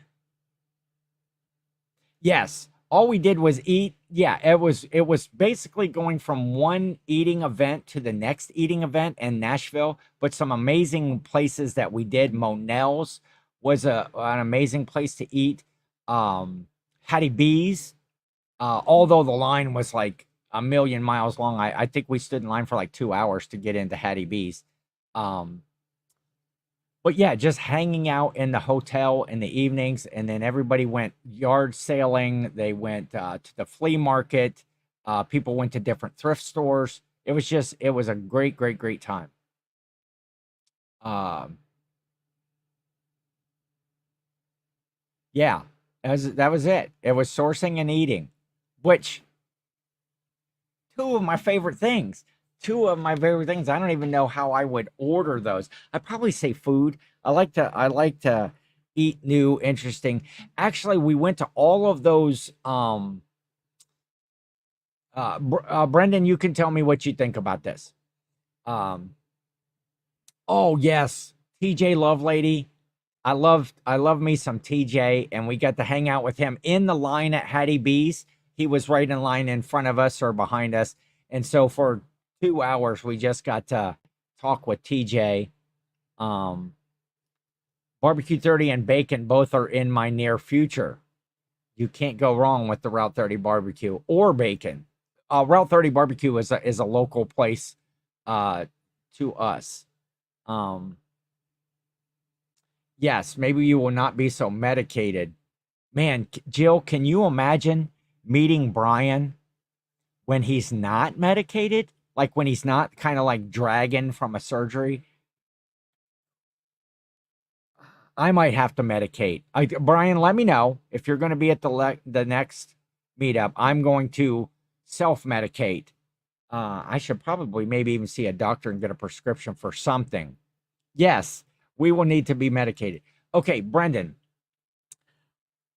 yes, all we did was eat. Yeah, it was basically going from one eating event to the next eating event in Nashville, but some amazing places that we did. Monell's was an amazing place to eat. Um Hattie B's, although the line was like a million miles long. I think we stood in line for like 2 hours to get into Hattie B's. Um but yeah, just hanging out in the hotel in the evenings, and then everybody went yard sailing. They went to the flea market. People went to different thrift stores. It was a great, great, great time. Um, yeah, that was it. It was sourcing and eating, which two of my favorite things. Two of my favorite things. I don't even know how I would order those. I'd probably say food. I like to eat new, interesting. Actually, we went to all of those. Brendan, you can tell me what you think about this. Um, oh yes, TJ Lovelady. I love me some TJ, and we got to hang out with him in the line at Hattie B's. He was right in line in front of us or behind us, and so for 2 hours we just got to talk with TJ. Um, Barbecue 30 and bacon both are in my near future. You can't go wrong with the Route 30 barbecue or bacon. Route 30 barbecue is a local place uh, to us. Um, yes, maybe you will not be so medicated. Man, Jill, can you imagine meeting Brian when he's not medicated? Like when he's not kind of like dragging from a surgery? I might have to medicate. Brian, let me know if you're going to be at the next meetup. I'm going to self medicate. I should probably maybe even see a doctor and get a prescription for something. Yes, we will need to be medicated. Okay, Brendan,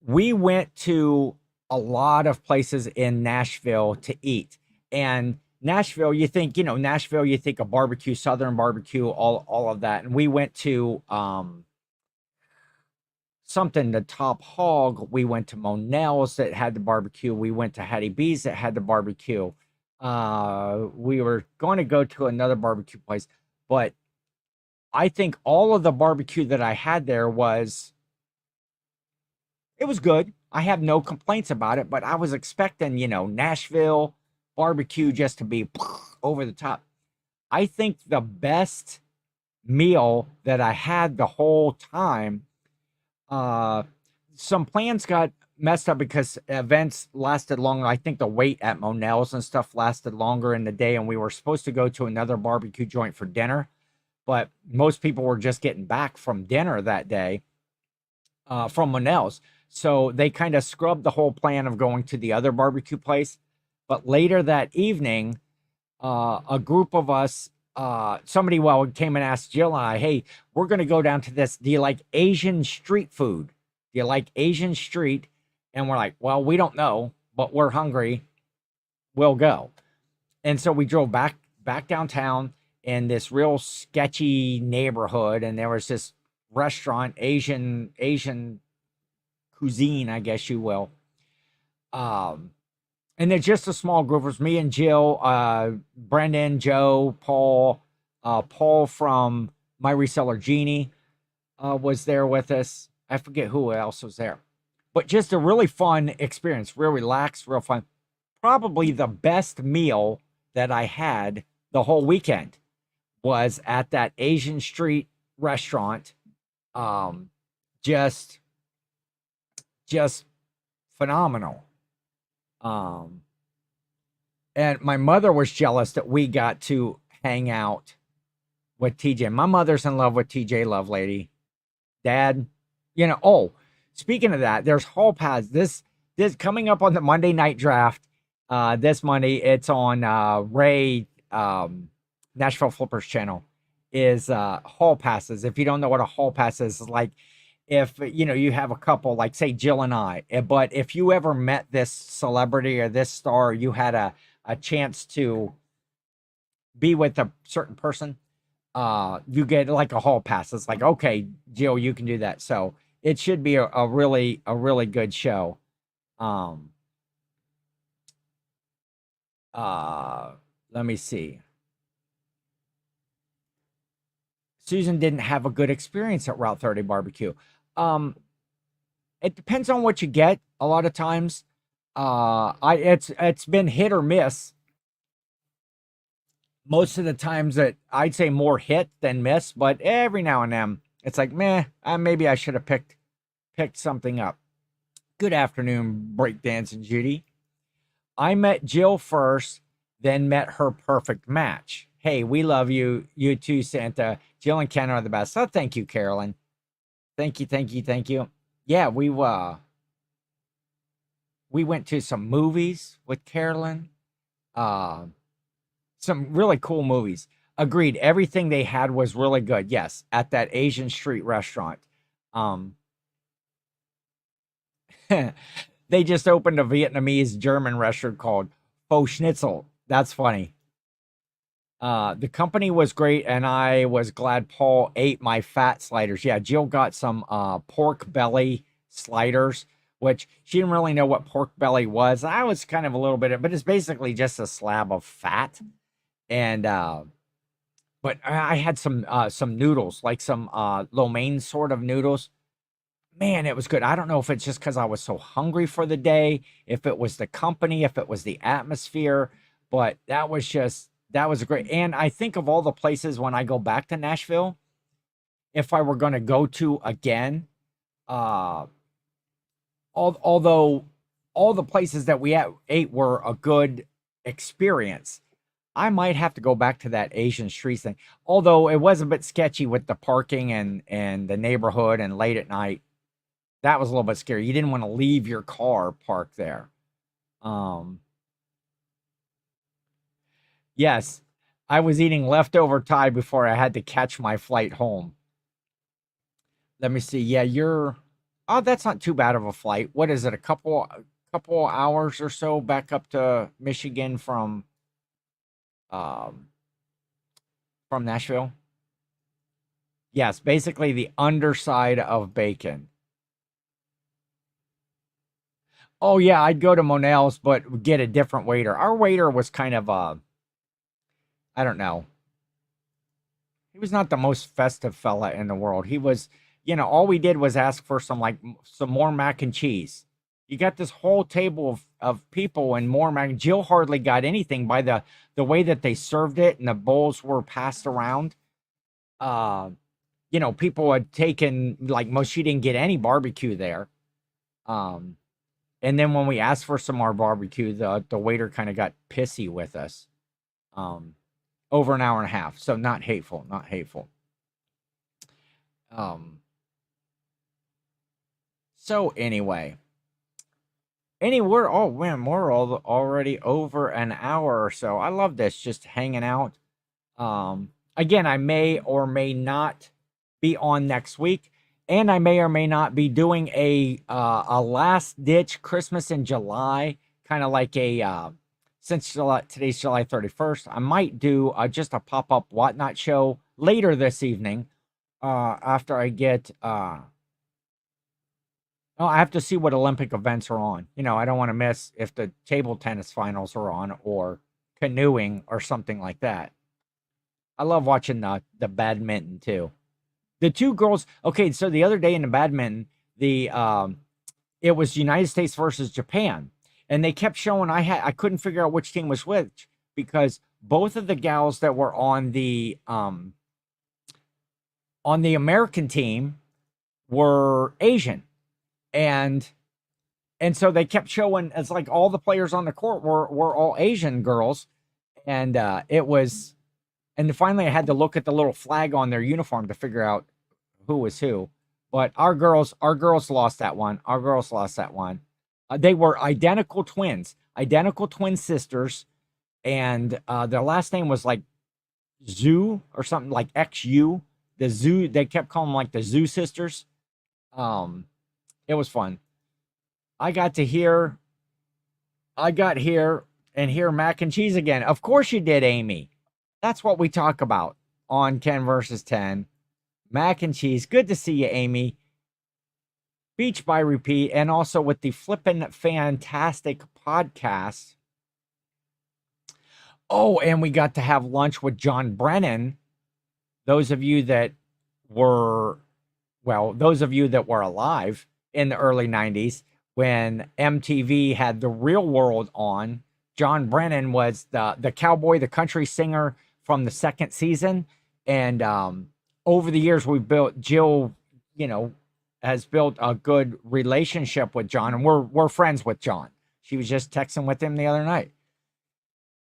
we went to a lot of places in Nashville to eat. And Nashville, Nashville, you think of barbecue, Southern barbecue, all of that. And we went to something, the Top Hog. We went to Monell's that had the barbecue. We went to Hattie B's that had the barbecue. We were going to go to another barbecue place, but I think all of the barbecue that I had there it was good. I have no complaints about it, but I was expecting, Nashville barbecue just to be over the top. I think the best meal that I had the whole time, uh, some plans got messed up because events lasted longer. I think the wait at Monell's and stuff lasted longer in the day, and we were supposed to go to another barbecue joint for dinner, but most people were just getting back from dinner that day from Monell's. So they kind of scrubbed the whole plan of going to the other barbecue place. But later that evening, a group of us, somebody came and asked Jill and I, hey, we're going to go down to this. Do you like Asian street food? Do you like Asian street? And we're like, well, we don't know, but we're hungry. We'll go. And so we drove back downtown in this real sketchy neighborhood, and there was this restaurant, Asian cuisine, I guess you will. Um, and it's just a small group. It was me and Jill, Brendan, Joe, Paul, Paul from My Reseller Genie was there with us. I forget who else was there, but just a really fun experience, real relaxed, real fun. Probably the best meal that I had the whole weekend was at that Asian street restaurant. Um, just, just phenomenal. Um, and my mother was jealous that we got to hang out with TJ. My mother's in love with TJ Lovelady. Dad, oh, speaking of that, there's hall pads. This coming up on the Monday night draft. This Monday, it's on Ray Nashville Flippers channel. Is hall passes. If you don't know what a hall pass is, like if you have a couple, like say Jill and I, but if you ever met this celebrity or this star, you had a chance to be with a certain person, you get like a hall pass. It's like, okay, Jill, you can do that. So it should be a really good show. Let me see. Susan didn't have a good experience at Route 30 barbecue. Um, it depends on what you get a lot of times. It's been hit or miss. Most of the times that I'd say more hit than miss, but every now and then it's like, meh, maybe I should have picked something up. Good afternoon, breakdancing Judy. I met Jill first, then met her perfect match. Hey, we love you. You too, Santa. Jill and Ken are the best. So thank you, Carolyn. Thank you. Yeah, we went to some movies with Carolyn. Some really cool movies. Agreed. Everything they had was really good. Yes, at that Asian street restaurant. They just opened a Vietnamese German restaurant called Faux Schnitzel. That's funny. The company was great, and I was glad Paul ate my fat sliders. Yeah, Jill got some pork belly sliders, which she didn't really know what pork belly was. I was kind of a little bit, but it's basically just a slab of fat. And but I had some noodles, like some lo mein sort of noodles. Man, it was good. I don't know if it's just because I was so hungry for the day, if it was the company, if it was the atmosphere, but that was great. And I think of all the places when I go back to Nashville, if I were going to go to again, although all the places that we ate were a good experience, I might have to go back to that Asian street thing. Although it was a bit sketchy with the parking and the neighborhood and late at night. That was a little bit scary. You didn't want to leave your car parked there. Yes, I was eating leftover Thai before I had to catch my flight home. Let me see. Yeah, oh, that's not too bad of a flight. What is it? A couple hours or so back up to Michigan um from Nashville. Yes, basically the underside of bacon. Oh yeah, I'd go to Monell's, but get a different waiter. Our waiter was kind of I don't know. He was not the most festive fella in the world. He was, all we did was ask for some more mac and cheese. You got this whole table of people and more mac. Jill hardly got anything by the way that they served it and the bowls were passed around. Uh, people had taken like most. She didn't get any barbecue there. Um, and then when we asked for some more barbecue, the waiter kind of got pissy with us. Over an hour and a half. So not hateful, not hateful. So we're oh man, we're all already over an hour or so. I love this, just hanging out. Again, I may or may not be on next week, and I may or may not be doing a last ditch Christmas in July, kind of like a since today's July 31st. I might do just a pop up whatnot show later this evening after I get oh, I have to see what Olympic events are on. I don't want to miss if the table tennis finals are on or canoeing or something like that. I love watching the badminton too. The two girls. Okay, so the other day in the badminton, it was United States versus Japan, and they kept showing. I couldn't figure out which team was which because both of the gals that were on the American team were Asian, and so they kept showing it's like all the players on the court were all Asian girls, and And finally, I had to look at the little flag on their uniform to figure out who was who. But our girls lost that one. Our girls lost that one. They were identical twins, identical twin sisters, and their last name was like Zoo or something like XU. The Zoo. They kept calling them like the Zoo sisters. It was fun. I got here and hear mac and cheese again. Of course you did, Amy. That's what we talk about on Ken versus 10. Mac and cheese. Good to see you, Amy. Beach by repeat, and also with the Flippin' Fantastic podcast. Oh, and we got to have lunch with John Brennan. Those of you that were alive in the early 90s when MTV had The Real World on, John Brennan was the cowboy, the country singer from the second season. And over the years, Jill, has built a good relationship with John, and we're friends with John. She was just texting with him the other night.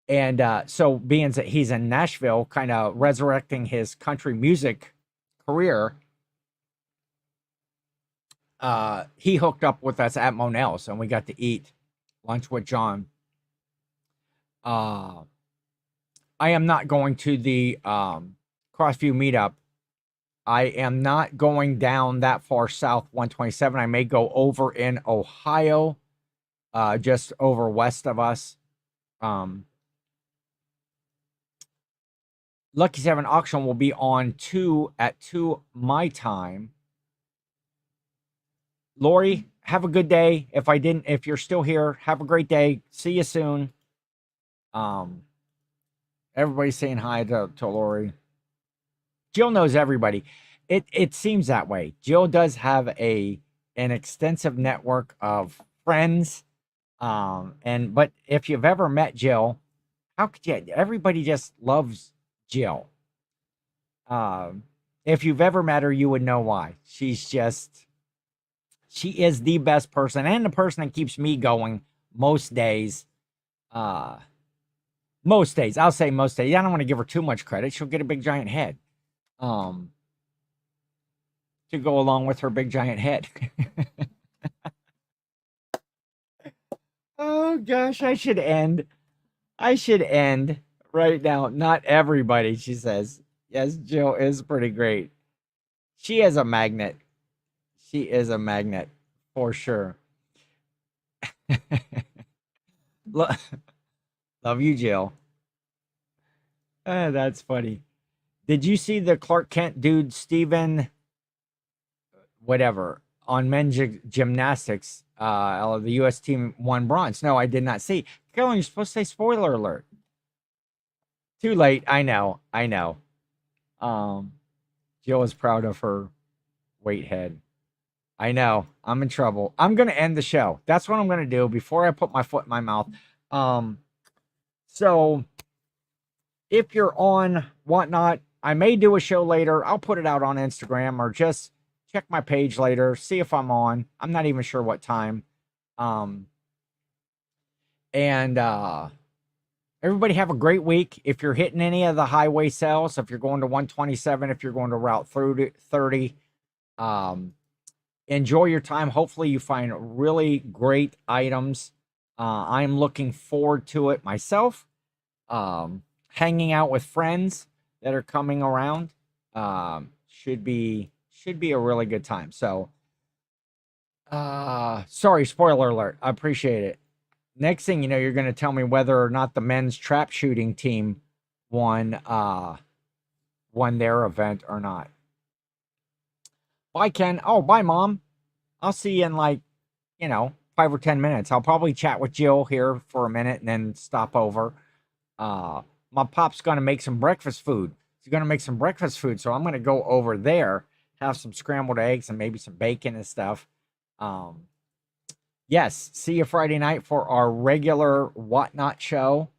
And so being that he's in Nashville, kind of resurrecting his country music career, he hooked up with us at Monell's, and we got to eat lunch with John. I am not going to the Crossview meetup. I am not going down that far south 127. I may go over in Ohio, just over west of us. Lucky 7 auction will be on 2 at 2 my time. Lori, have a good day. If you're still here, have a great day. See you soon. Everybody's saying hi to Lori. Jill knows everybody. It seems that way. Jill does have an extensive network of friends. But if you've ever met Jill, how could you? Everybody just loves Jill. If you've ever met her, you would know why. She is the best person, and the person that keeps me going most days. Most days. I'll say most days. I don't want to give her too much credit. She'll get a big giant head. To go along with her big giant head. Oh gosh, I should end right now. Not everybody, she says. Yes, Jill is pretty great. She is a magnet. She is a magnet for sure. Love you, Jill. That's funny. Did you see the Clark Kent dude, Steven, whatever, on men's gymnastics? The U.S. team won bronze. No, I did not see. Carolyn, you're supposed to say spoiler alert. Too late. I know. Jill is proud of her weight head. I know. I'm in trouble. I'm going to end the show. That's what I'm going to do before I put my foot in my mouth. So if you're on Whatnot, I may do a show later. I'll put it out on Instagram, or just check my page later, see if I'm on. I'm not even sure what time. Everybody have a great week. If you're hitting any of the highway sales, if you're going to 127, if you're going to Route 30, enjoy your time. Hopefully you find really great items. I'm looking forward to it myself. Hanging out with friends that are coming around should be a really good time. So, sorry, spoiler alert. I appreciate it. Next thing you know, you're going to tell me whether or not the men's trap shooting team won their event or not. Bye, Ken. Oh, bye, Mom. I'll see you in 5 or 10 minutes. I'll probably chat with Jill here for a minute and then stop over. My pop's going to make some breakfast food. He's going to make some breakfast food, so I'm going to go over there, have some scrambled eggs and maybe some bacon and stuff. Yes, see you Friday night for our regular Whatnot show.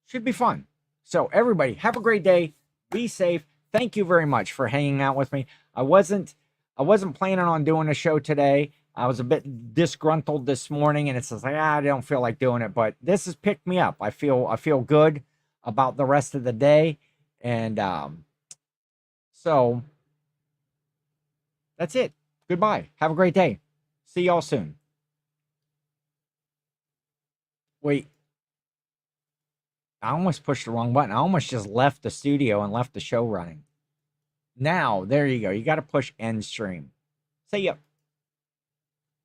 Should be fun. So everybody, have a great day. Be safe. Thank you very much for hanging out with me. I wasn't planning on doing a show today. I was a bit disgruntled this morning, and it's just like, I don't feel like doing it, but this has picked me up. I feel good. about the rest of the day. And so that's it. Goodbye. Have a great day. See y'all soon. Wait, I almost pushed the wrong button. I almost just left the studio and left the show running. Now, there you go. You got to push end stream. See ya.